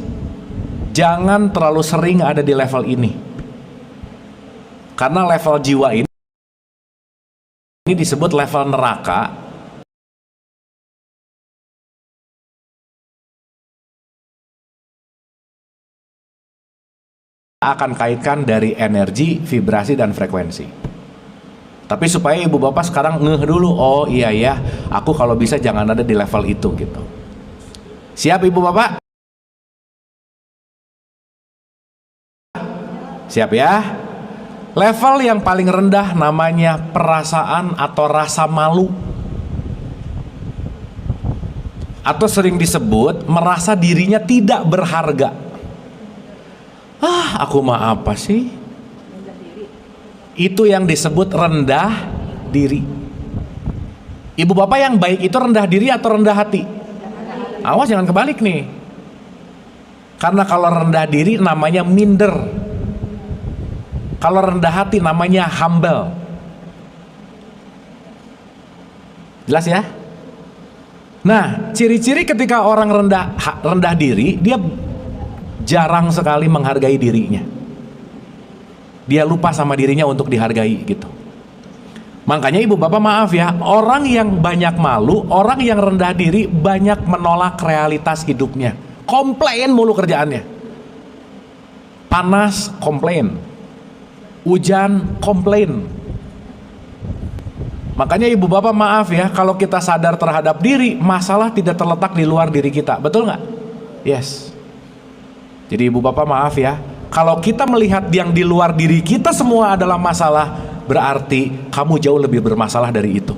jangan terlalu sering ada di level ini. Karena level jiwa ini disebut level neraka. Akan kaitkan dari energi, vibrasi, dan frekuensi. Tapi supaya ibu bapak sekarang ngeh dulu, oh iya ya, aku kalau bisa jangan ada di level itu gitu. Siap ibu bapak? Siap ya? Level yang paling rendah namanya perasaan atau rasa malu, atau sering disebut merasa dirinya tidak berharga. Aku mah apa sih? Itu yang disebut rendah diri. Ibu bapak yang baik itu rendah diri atau rendah hati? Awas jangan kebalik nih. Karena kalau rendah diri namanya minder. Kalau rendah hati namanya humble. Jelas ya? Nah, ciri-ciri ketika orang rendah diri, dia jarang sekali menghargai dirinya. Dia lupa sama dirinya untuk dihargai gitu. Makanya ibu bapak maaf ya, orang yang banyak malu, orang yang rendah diri banyak menolak realitas hidupnya. Komplain mulu kerjaannya. Panas, komplain. Hujan, komplain. Makanya ibu bapak maaf ya, kalau kita sadar terhadap diri, masalah tidak terletak di luar diri kita. Betul nggak? Yes. Jadi ibu bapak maaf ya, kalau kita melihat yang di luar diri kita semua adalah masalah, berarti kamu jauh lebih bermasalah dari itu.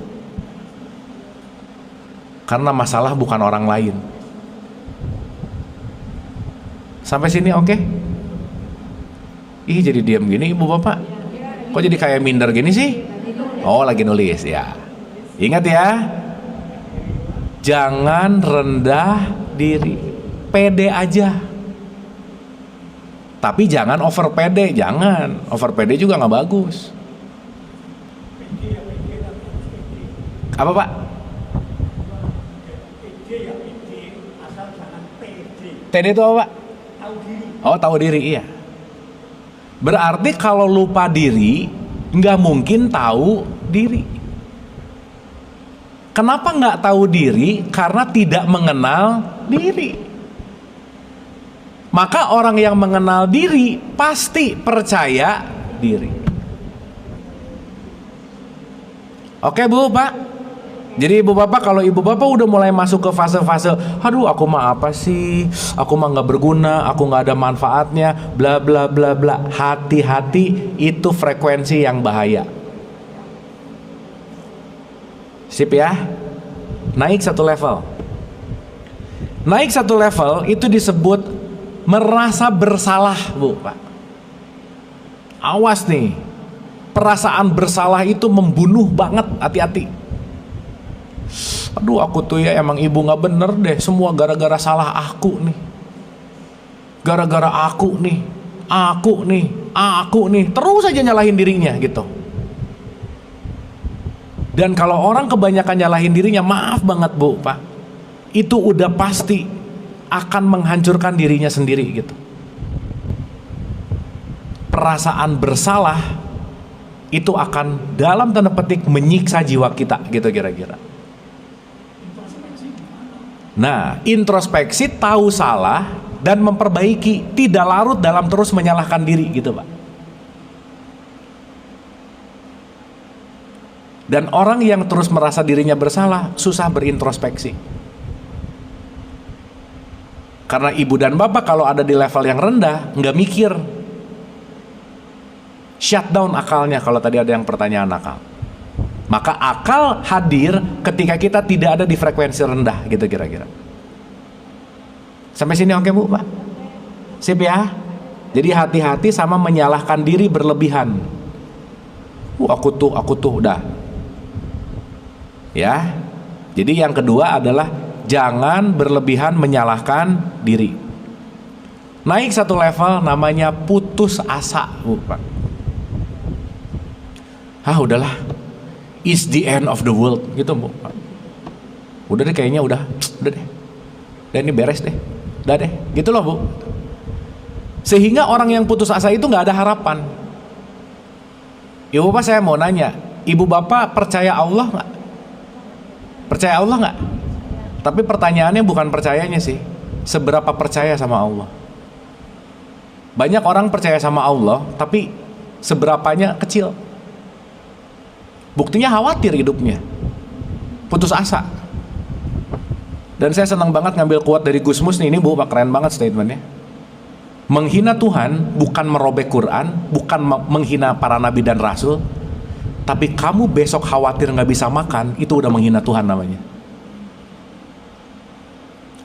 Karena masalah bukan orang lain. Sampai sini oke? Ih, jadi diam gini ibu bapak. Kok jadi kayak minder gini sih? Oh, lagi nulis ya. Ingat ya, jangan rendah diri, pede aja. Tapi jangan over pede, jangan. Over pede juga nggak bagus. Apa pak? PD itu apa pak? Oh, tahu diri, iya. Berarti kalau lupa diri, nggak mungkin tahu diri. Kenapa nggak tahu diri? Karena tidak mengenal diri. Maka orang yang mengenal diri pasti percaya diri. Oke bu, pak. Jadi ibu bapak, kalau ibu bapak udah mulai masuk ke fase-fase, aduh aku mah apa sih, aku mah nggak berguna, aku nggak ada manfaatnya, bla bla bla bla. Hati-hati, itu frekuensi yang bahaya. Sip ya. Naik satu level. Naik satu level itu disebut merasa bersalah bu, pak. Awas nih, perasaan bersalah itu membunuh banget, hati-hati. Aduh aku tuh ya emang ibu gak bener deh, semua gara-gara salah aku nih. Gara-gara aku nih, aku nih, terus aja nyalahin dirinya gitu. Dan kalau orang kebanyakan nyalahin dirinya, maaf banget bu, pak, itu udah pasti akan menghancurkan dirinya sendiri gitu. Perasaan bersalah itu akan dalam tanda petik menyiksa jiwa kita gitu kira-kira. Nah, introspeksi tahu salah dan memperbaiki, tidak larut dalam terus menyalahkan diri gitu pak. Dan orang yang terus merasa dirinya bersalah susah berintrospeksi. Karena ibu dan bapak kalau ada di level yang rendah nggak mikir, shutdown akalnya. Kalau tadi ada yang pertanyaan akal, maka akal hadir ketika kita tidak ada di frekuensi rendah gitu kira-kira. Sampai sini oke bu, pak? Sip ya. Jadi hati-hati sama menyalahkan diri berlebihan. Aku tuh udah. Ya. Jadi yang kedua adalah jangan berlebihan menyalahkan diri. Naik satu level namanya putus asa bu, pak. Udahlah, is the end of the world gitu bu. Udah deh kayaknya udah deh. Dan ini beres deh. Udah deh, gitu loh bu. Sehingga orang yang putus asa itu nggak ada harapan. Ibu bapak saya mau nanya, ibu bapak percaya Allah nggak? Percaya Allah nggak? Tapi pertanyaannya bukan percayanya sih, seberapa percaya sama Allah. Banyak orang percaya sama Allah, tapi seberapanya kecil. Buktinya khawatir hidupnya, putus asa. Dan saya senang banget ngambil quote dari Gus Mus nih, ini bu, keren banget statementnya. Menghina Tuhan bukan merobek Quran, bukan menghina para nabi dan rasul, tapi kamu besok khawatir nggak bisa makan, itu udah menghina Tuhan namanya.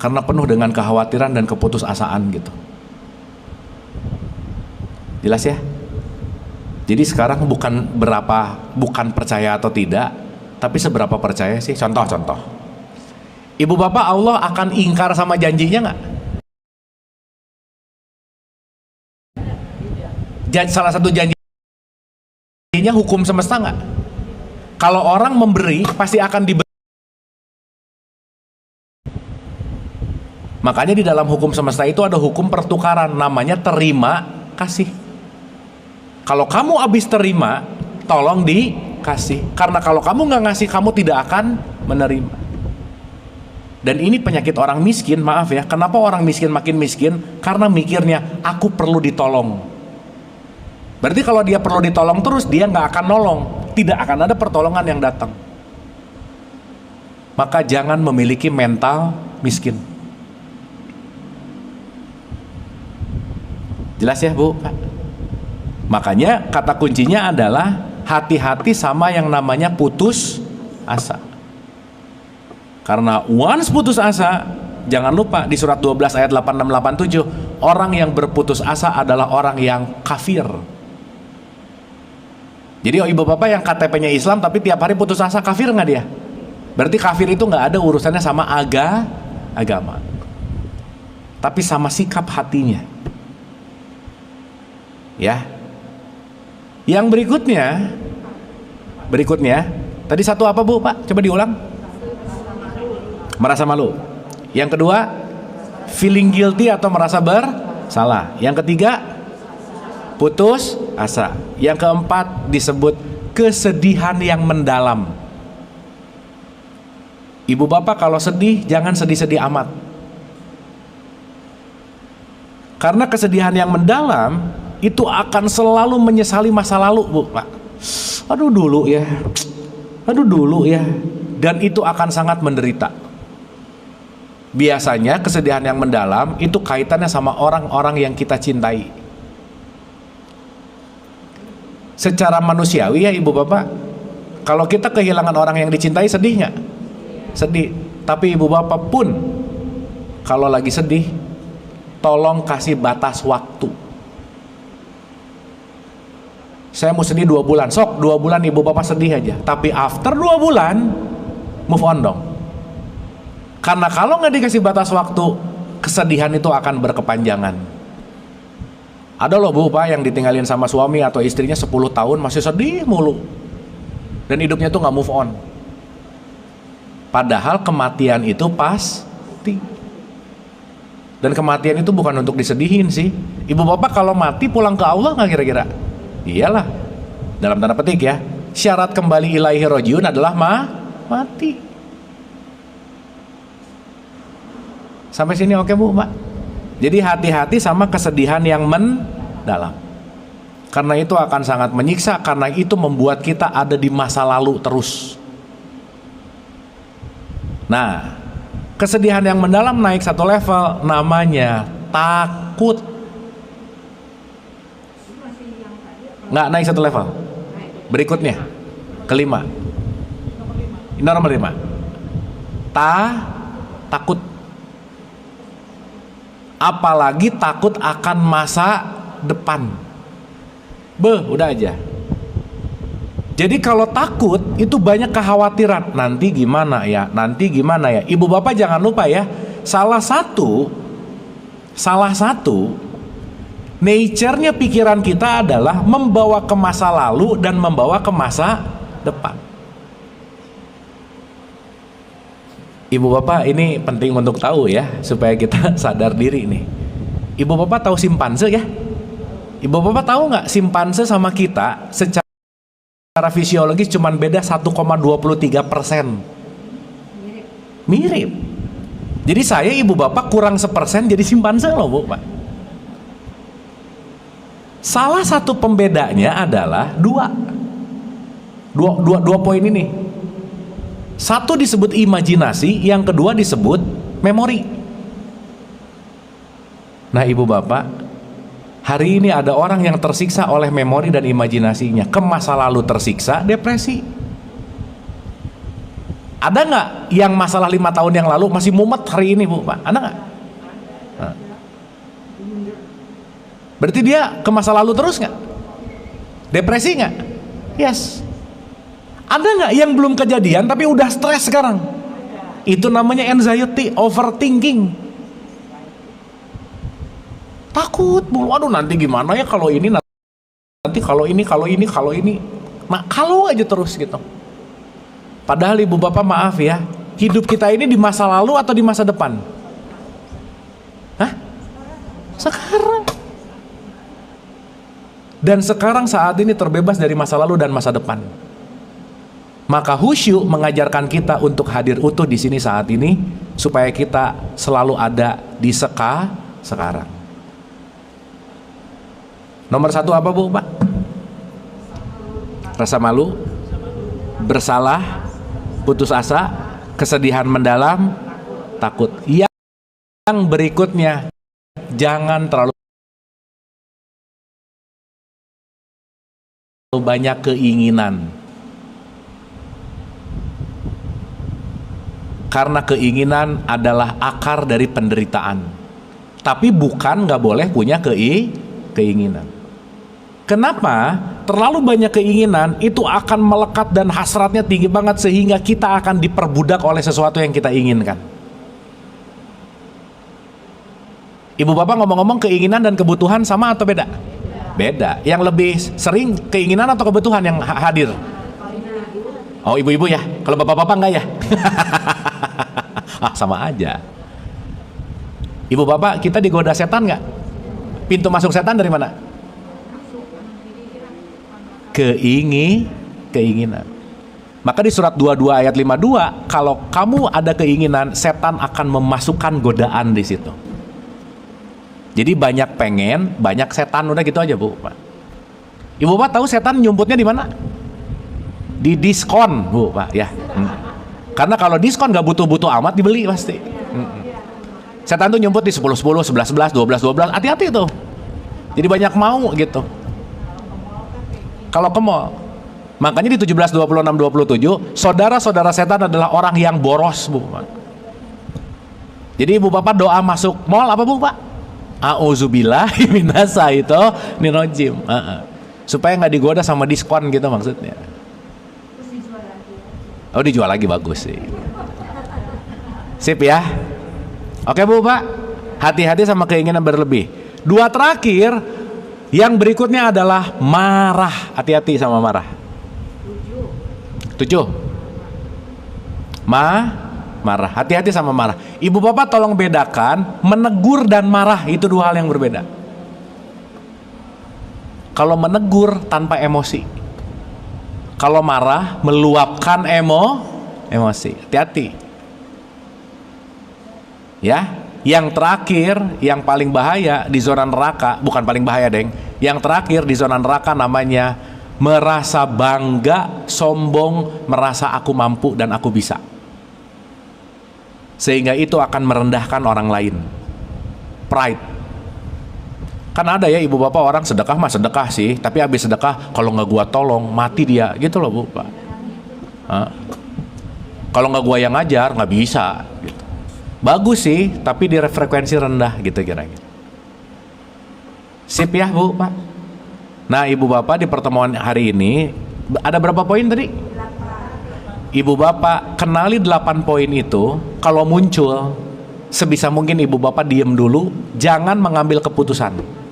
Karena penuh dengan kekhawatiran dan keputusasaan gitu. Jelas ya? Jadi sekarang bukan percaya atau tidak, tapi seberapa percaya sih. Contoh. Ibu bapak, Allah akan ingkar sama janjinya nggak? Salah satu janjinya hukum semesta nggak? Kalau orang memberi pasti akan diberi. Makanya di dalam hukum semesta itu ada hukum pertukaran, namanya terima kasih. Kalau kamu habis terima, tolong dikasih. Karena kalau kamu nggak ngasih, kamu tidak akan menerima. Dan ini penyakit orang miskin, maaf ya. Kenapa orang miskin makin miskin? Karena mikirnya, aku perlu ditolong. Berarti kalau dia perlu ditolong terus, dia nggak akan nolong. Tidak akan ada pertolongan yang datang. Maka jangan memiliki mental miskin. Jelas ya Bu? Makanya kata kuncinya adalah hati-hati sama yang namanya putus asa. Karena once putus asa, jangan lupa di surat 12 ayat 86-87, orang yang berputus asa adalah orang yang kafir. Jadi ibu bapak yang KTP-nya Islam tapi tiap hari putus asa, kafir nggak dia? Berarti kafir itu nggak ada urusannya sama agama, tapi sama sikap hatinya. Ya. Yang berikutnya, tadi satu apa Bu Pak? Coba diulang. Merasa malu. Yang kedua, feeling guilty atau merasa bersalah. Yang ketiga, putus asa. Yang keempat disebut kesedihan yang mendalam. Ibu bapak kalau sedih, jangan sedih-sedih amat. Karena kesedihan yang mendalam itu akan selalu menyesali masa lalu Bu Pak. Aduh dulu ya. Dan itu akan sangat menderita. Biasanya kesedihan yang mendalam itu kaitannya sama orang-orang yang kita cintai. Secara manusiawi ya ibu bapak, kalau kita kehilangan orang yang dicintai, sedih nggak? Sedih. Tapi ibu bapak pun kalau lagi sedih, tolong kasih batas waktu. Saya mau sedih 2 bulan, sok 2 bulan ibu bapak sedih aja. Tapi after 2 bulan, move on dong. Karena kalau nggak dikasih batas waktu, kesedihan itu akan berkepanjangan. Ada loh Bu Pak yang ditinggalin sama suami atau istrinya 10 tahun masih sedih mulu. Dan hidupnya tuh nggak move on. Padahal kematian itu pasti. Dan kematian itu bukan untuk disedihin sih. Ibu bapak kalau mati pulang ke Allah nggak kira-kira? Iyalah, dalam tanda petik ya. Syarat kembali ilaihi rojiun adalah mati. Sampai sini oke Bu Pak? Jadi hati-hati sama kesedihan yang mendalam. Karena itu akan sangat menyiksa. Karena itu membuat kita ada di masa lalu terus. Nah, kesedihan yang mendalam naik satu level, namanya takut. Nggak naik satu level. Berikutnya, kelima. Nomor 5. Takut. Apalagi takut akan masa depan. Udah aja. Jadi kalau takut itu banyak kekhawatiran. Nanti gimana ya? Ibu bapak jangan lupa ya. Salah satu nature-nya pikiran kita adalah membawa ke masa lalu dan membawa ke masa depan. Ibu bapak ini penting untuk tahu ya, supaya kita sadar diri nih. Ibu bapak tahu simpanse ya? Ibu bapak tahu nggak simpanse sama kita secara fisiologis cuman beda 1,23%. Mirip. Jadi saya ibu bapak kurang 1% jadi simpanse loh Bu Pak. Salah satu pembedanya adalah dua poin ini. Satu disebut imajinasi, yang kedua disebut memori. Nah ibu bapak, hari ini ada orang yang tersiksa oleh memori dan imajinasinya. Ke masa lalu tersiksa, depresi. Ada nggak yang masalah 5 tahun yang lalu masih mumet hari ini Bu Pak? Ada nggak? Nah. Berarti dia ke masa lalu terus nggak? Depresi nggak? Yes. Ada nggak yang belum kejadian tapi udah stres sekarang? Itu namanya anxiety, overthinking. Takut mulu. Aduh nanti gimana ya kalau ini, nanti kalau ini. Nah kalau aja terus gitu. Padahal ibu bapak maaf ya, hidup kita ini di masa lalu atau di masa depan? Sekarang. Dan sekarang saat ini terbebas dari masa lalu dan masa depan. Maka khusyuk mengajarkan kita untuk hadir utuh di sini saat ini supaya kita selalu ada di sekarang. Nomor satu apa Bu, Pak? Rasa malu, bersalah, putus asa, kesedihan mendalam, takut. Yang berikutnya, jangan terlalu banyak keinginan. Karena keinginan adalah akar dari penderitaan. Tapi bukan nggak boleh punya keinginan. Kenapa? Terlalu banyak keinginan itu akan melekat dan hasratnya tinggi banget sehingga kita akan diperbudak oleh sesuatu yang kita inginkan. Ibu bapak ngomong-ngomong, keinginan dan kebutuhan sama atau beda? Beda. Yang lebih sering keinginan atau kebutuhan yang hadir? Oh, ibu-ibu ya. Kalau bapak-bapak enggak ya? Sama aja. Ibu bapak, kita digoda setan nggak? Pintu masuk setan dari mana? Keinginan. Maka di surat 22 ayat 52, kalau kamu ada keinginan, setan akan memasukkan godaan di situ. Jadi banyak pengen, banyak setan, udah gitu aja Bu. Ibu bapak tahu setan nyumputnya di mana? Di diskon Bu Pak ya. Karena kalau diskon nggak butuh-butuh amat dibeli pasti. Setan tuh nyumput di 10-10, 11-11, 12-12, hati-hati tuh. Jadi banyak mau gitu. Kalau ke mall. Makanya di 17, 26, 27, saudara-saudara setan adalah orang yang boros Bu Pak. Jadi ibu bapak doa masuk mall apa Bu Pak? A'udzubillahi minasyaitonirrajim. Supaya nggak digoda sama diskon gitu maksudnya. Oh, dijual lagi, bagus sih. Sip ya. Oke Bu Pak, hati-hati sama keinginan berlebih. Dua terakhir, yang berikutnya adalah marah. Hati-hati sama marah. 7. Marah. Hati-hati sama marah. Ibu bapak tolong bedakan menegur dan marah, itu dua hal yang berbeda. Kalau menegur tanpa emosi. Kalau marah meluapkan emosi. Hati-hati. Ya, yang terakhir, yang paling bahaya di zona neraka, bukan paling bahaya, Deng. Yang terakhir di zona neraka namanya merasa bangga, sombong, merasa aku mampu dan aku bisa. Sehingga itu akan merendahkan orang lain. Pride. Kan ada ya ibu bapak, orang sedekah mah sedekah sih, tapi habis sedekah kalau nggak gua tolong mati dia, gitu loh Bu Pak. Kalau nggak gua yang ngajar nggak bisa. Gitu. Bagus sih, tapi di frekuensi rendah gitu kira-kira. Sip ya Bu Pak. Nah ibu bapak, di pertemuan hari ini ada berapa poin tadi? 8. Ibu bapak kenali 8 poin itu. Kalau muncul, sebisa mungkin ibu bapak diem dulu, jangan mengambil keputusan.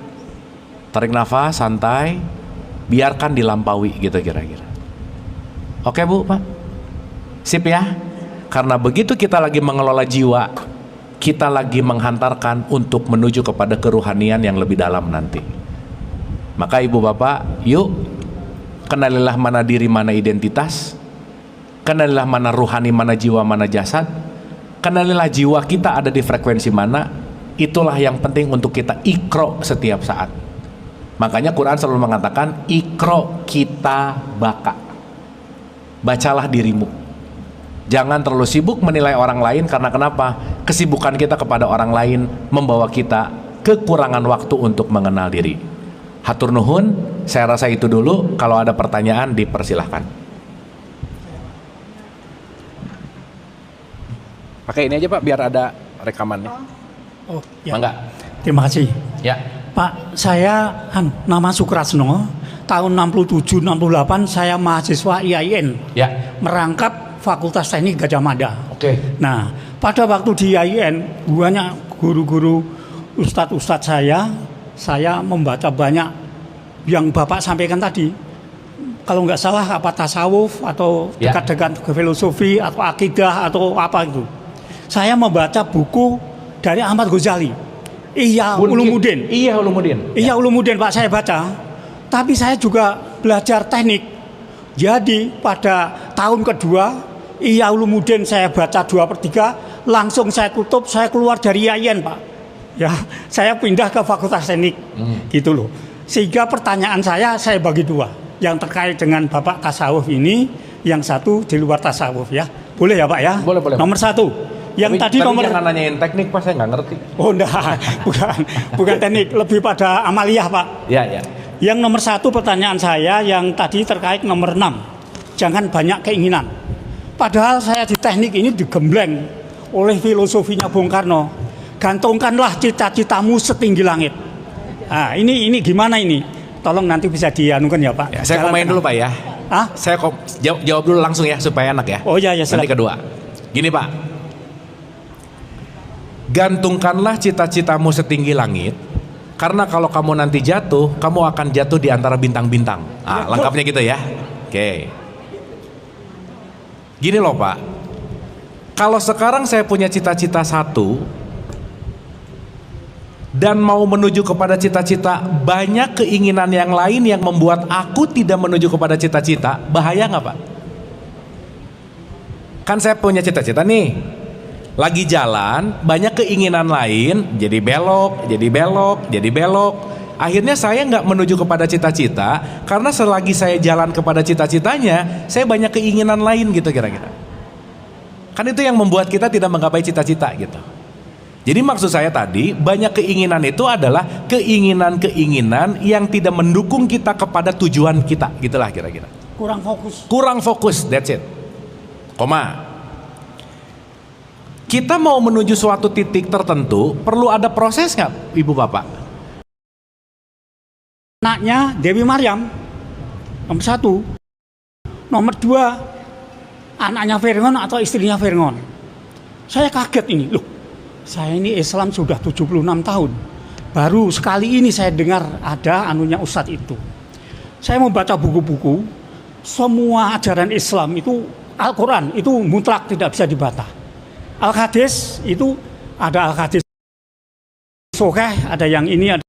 Tarik nafas, santai, biarkan dilampaui gitu kira-kira. Oke Bu Pak? Sip ya? Karena begitu kita lagi mengelola jiwa, kita lagi menghantarkan untuk menuju kepada keruhanian yang lebih dalam nanti. Maka ibu bapak, yuk kenalilah mana diri, mana identitas, kenalilah mana ruhani, mana jiwa, mana jasad, kenalilah jiwa kita ada di frekuensi mana. Itulah yang penting untuk kita ikro setiap saat. Makanya Quran selalu mengatakan ikro kita baka. Bacalah dirimu. Jangan terlalu sibuk menilai orang lain, karena kenapa? Kesibukan kita kepada orang lain membawa kita kekurangan waktu untuk mengenal diri. Hatur nuhun, saya rasa itu dulu. Kalau ada pertanyaan dipersilahkan. Pakai ini aja Pak biar ada rekamannya. Oh, ya. Mangga. Terima kasih. Ya. Pak, saya nama Sukrasno. Tahun 67-68 saya mahasiswa IAIN. Ya. Merangkap Fakultas Teknik Gajah Mada. Oke. Nah, pada waktu di IAIN banyak guru-guru, ustadz-ustadz saya membaca banyak yang Bapak sampaikan tadi. Kalau nggak salah apa tasawuf atau dekat-dekat ke filosofi atau akidah atau apa itu. Saya membaca buku dari Ahmad Ghazali. Ihya Ulumuddin. Ihya Ulumuddin. Ihya Ulumuddin Pak saya baca. Tapi saya juga belajar teknik. Jadi pada tahun kedua Ihya Ulumuddin saya baca 2/3, langsung saya tutup, saya keluar dari IAIN Pak. Ya, saya pindah ke Fakultas Teknik. Gitu loh. Sehingga pertanyaan saya bagi dua. Yang terkait dengan Bapak tasawuf ini, yang satu di luar tasawuf ya. Boleh ya Pak ya? Boleh. Nomor satu. Yang tadi nomor jangan nanyain teknik Pak, saya nggak ngerti. Oh enggak, bukan teknik, lebih pada amaliyah Pak. Ya. Yang nomor satu pertanyaan saya yang tadi terkait nomor 6. Jangan banyak keinginan. Padahal saya di teknik ini digembleng oleh filosofinya Bung Karno. Gantungkanlah cita-citamu setinggi langit. Nah, ini gimana ini? Tolong nanti bisa dianukan ya Pak. Ya, saya komain dulu Pak ya. Hah? Saya jawab dulu langsung ya supaya enak ya. Oh ya Nanti silakan. kedua. Gini Pak. Gantungkanlah cita-citamu setinggi langit. Karena kalau kamu nanti jatuh, kamu akan jatuh di antara bintang-bintang. Ah, lengkapnya gitu ya. Oke. Gini loh Pak. Kalau sekarang saya punya cita-cita satu dan mau menuju kepada cita-cita, banyak keinginan yang lain yang membuat aku tidak menuju kepada cita-cita, bahaya nggak Pak? Kan saya punya cita-cita nih, lagi jalan, banyak keinginan lain, jadi belok. Akhirnya saya nggak menuju kepada cita-cita, karena selagi saya jalan kepada cita-citanya, saya banyak keinginan lain gitu kira-kira. Kan itu yang membuat kita tidak menggapai cita-cita gitu. Jadi maksud saya tadi, banyak keinginan itu adalah keinginan-keinginan yang tidak mendukung kita kepada tujuan kita, gitulah kira-kira. Kurang fokus, that's it. Koma. Kita mau menuju suatu titik tertentu, perlu ada proses nggak, Ibu Bapak? Anaknya Dewi Maryam, nomor 1. Nomor 2, anaknya Fir'aun atau istrinya Fir'aun. Saya kaget ini, loh. Saya ini Islam sudah 76 tahun. Baru sekali ini saya dengar ada anunya Ustadz itu. Saya membaca buku-buku, semua ajaran Islam itu, Al-Quran itu mutlak tidak bisa dibantah. Al-Hadis itu ada Al-Hadis Sahih, ada yang ini, ada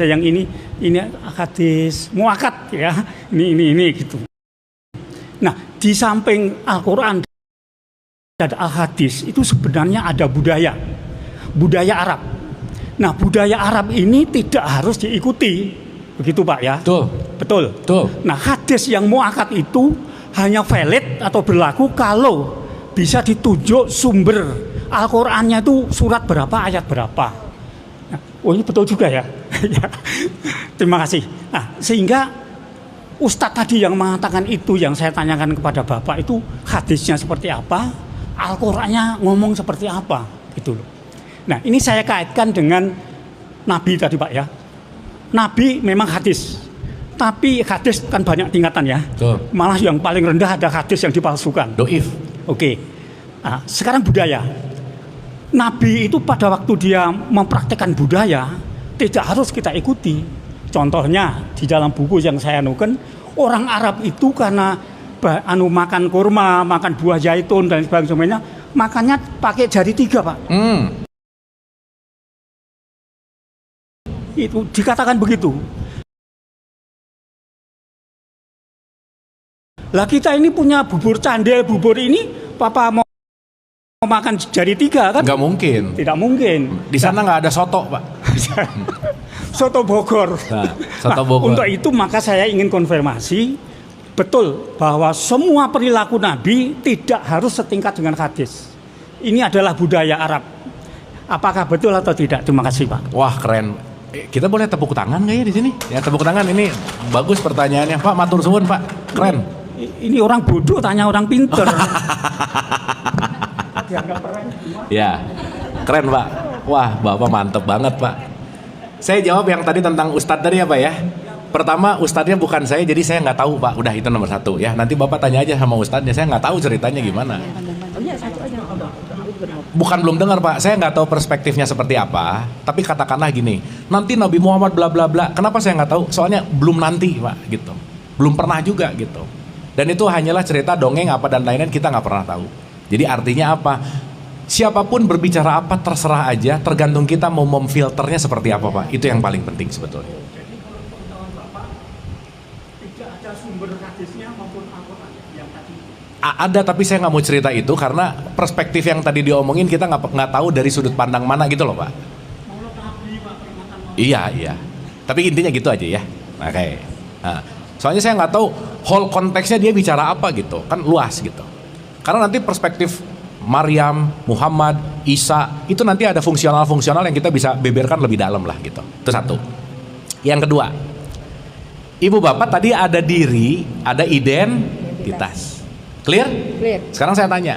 yang ini Al-Hadis Muakkad ya, ini gitu. Nah, di samping Al-Quran dan Al-Hadis itu sebenarnya ada budaya Arab. Nah, budaya Arab ini tidak harus diikuti, begitu Pak ya? Betul. Nah, hadis yang muakkad itu hanya valid atau berlaku kalau bisa ditunjuk sumber Al-Qur'annya itu surat berapa, ayat berapa. Nah, oh ini betul juga ya. Terima kasih. Nah, sehingga Ustadz tadi yang mengatakan itu yang saya tanyakan kepada Bapak itu hadisnya seperti apa? Al-Qur'annya ngomong seperti apa gitu loh. Nah, ini saya kaitkan dengan Nabi tadi Pak ya. Nabi memang hadis. Tapi hadis kan banyak tingkatan ya. Betul. Malah yang paling rendah ada hadis yang dipalsukan. Doif. Oke. Nah, sekarang budaya. Nabi itu pada waktu dia mempraktekkan budaya tidak harus kita ikuti. Contohnya di dalam buku yang saya anukan, orang Arab itu karena makan kurma, makan buah zaitun dan sebagainya, makannya pakai jari 3 Pak. Itu dikatakan begitu. Lah kita ini punya bubur candil, bubur ini Papa mau makan jari 3 kan? Nggak mungkin. Tidak mungkin. Di sana nggak ada soto Pak. Soto Bogor. Nah, soto Bogor. Untuk itu maka saya ingin konfirmasi betul bahwa semua perilaku Nabi tidak harus setingkat dengan hadis. Ini adalah budaya Arab. Apakah betul atau tidak? Terima kasih Pak. Wah keren. Kita boleh tepuk tangan nggak ya di sini? Ya tepuk tangan, ini bagus pertanyaannya Pak. Matur suwun Pak. Keren. Ini orang bodoh tanya orang pinter. Ya, keren Pak. Wah, Bapak mantep banget Pak. Saya jawab yang tadi tentang Ustadz tadi ya Pak ya. Pertama, Ustadznya bukan saya, jadi saya nggak tahu Pak. Udah itu nomor 1 ya. Nanti Bapak tanya aja sama Ustadznya. Saya nggak tahu ceritanya gimana. Bukan belum dengar Pak. Saya nggak tahu perspektifnya seperti apa. Tapi katakanlah gini, nanti Nabi Muhammad bla bla bla. Kenapa saya nggak tahu? Soalnya belum nanti Pak gitu. Belum pernah juga gitu. Dan itu hanyalah cerita dongeng apa dan lain-lain, kita nggak pernah tahu. Jadi artinya apa? Siapapun berbicara apa terserah aja, tergantung kita mau memfilternya seperti apa Pak. Itu yang paling penting sebetulnya. Jadi kalau pengetahuan Bapak tidak ada sumber hadisnya maupun Al-Quran yang tadi. Ada, tapi saya nggak mau cerita itu karena perspektif yang tadi diomongin kita nggak tahu dari sudut pandang mana gitu loh Pak. Maulid Nabi, Pak, peringatan Maulid. Iya. Tapi intinya gitu aja ya. Oke. Nah, soalnya saya nggak tahu whole konteksnya dia bicara apa gitu, kan luas gitu. Karena nanti perspektif Maryam, Muhammad, Isa itu nanti ada fungsional-fungsional yang kita bisa beberkan lebih dalam lah gitu. Itu satu. Yang kedua, Ibu Bapak tadi ada diri, ada identitas. Clear? Clear. Sekarang saya tanya,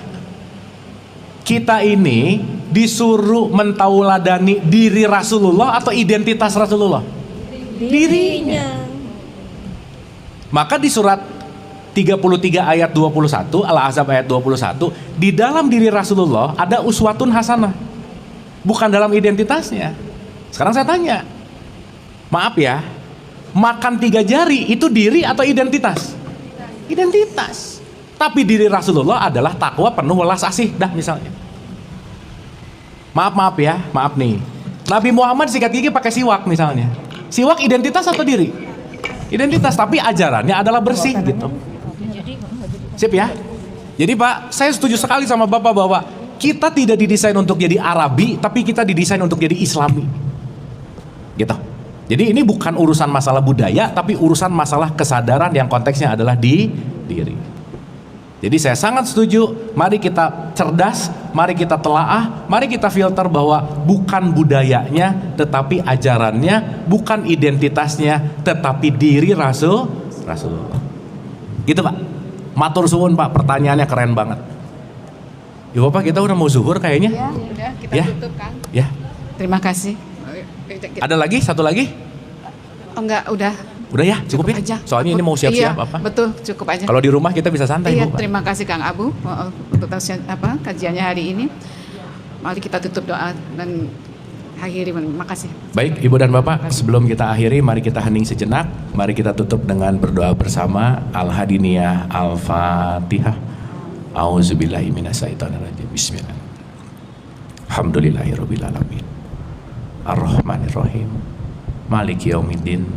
kita ini disuruh mentauladani diri Rasulullah atau identitas Rasulullah? Dirinya. Maka di surat 33 ayat 21, Al-Ahzab ayat 21, di dalam diri Rasulullah ada uswatun hasanah. Bukan dalam identitasnya. Sekarang saya tanya, maaf ya, makan 3 jari itu diri atau identitas? Identitas. Tapi diri Rasulullah adalah takwa penuh welas asih, dah misalnya. Maaf ya, maaf nih. Nabi Muhammad sikat gigi pakai siwak misalnya. Siwak identitas atau diri? Identitas, tapi ajarannya adalah bersih gitu. Sip ya. Jadi Pak, saya setuju sekali sama Bapak bahwa kita tidak didesain untuk jadi Arabi, tapi kita didesain untuk jadi Islami. Gitu. Jadi ini bukan urusan masalah budaya, tapi urusan masalah kesadaran yang konteksnya adalah di diri. Jadi saya sangat setuju, mari kita cerdas, mari kita telaah, mari kita filter bahwa bukan budayanya, tetapi ajarannya, bukan identitasnya, tetapi diri Rasulullah. Gitu Pak. Matur suwun Pak, pertanyaannya keren banget. Ya Bapak, kita udah mau zuhur kayaknya. Ya, udah kita Ya. tutup kan. Ya. Terima kasih. Ada lagi? Satu lagi? Oh enggak, udah. Udah ya, cukup ya. aja. Soalnya ini mau siap-siap Iya, apa? Betul, cukup aja. Kalau di rumah kita bisa santai Iya, Bu. Pak. terima kasih Kang Abu untuk kajiannya hari ini. Mari kita tutup doa dan akhiri. Terima kasih. Baik, Ibu dan Bapak, sebelum kita akhiri, mari kita hening sejenak. Mari kita tutup dengan berdoa bersama. Al-Hadiniyah, Al-Fatihah. A'udzubillahi minasyaitonirrajim. Bismillah. Alhamdulillahirabbil alamin. Ar-Rahmanirrahim. Maliki yaumiddin.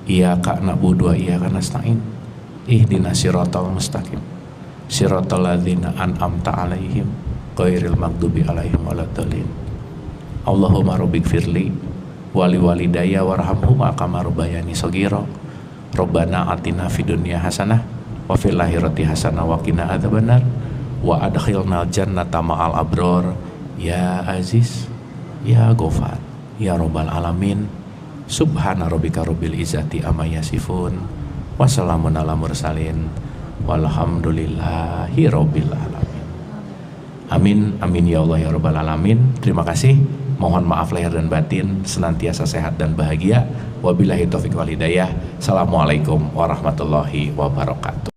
Iyyaka na'budu wa iyyaka nasta'in. Ihdinas siratal mustaqim. Siratal ladzina an'amta 'alaihim ghairil maghdubi 'alaihim waladdallin. Allahumma rabbighfirli wali walidayya warhamhuma kama rabbayani shaghira. Rabbana atina fid dunya hasanah wa fil akhirati hasanah wa qina adzabannar wa adkhilnal jannata ma'al abrar ya aziz ya ghafar ya rabbal alamin. Subhana rabbika rabbil izzati amma yasifun wa salamun alal mursalin walhamdulillahi rabbil alamin. Amin amin ya Allah ya rabbal alamin. Terima kasih. Mohon maaf lahir dan batin, senantiasa sehat dan bahagia. Wabillahi taufiq wal hidayah. Assalamualaikum warahmatullahi wabarakatuh.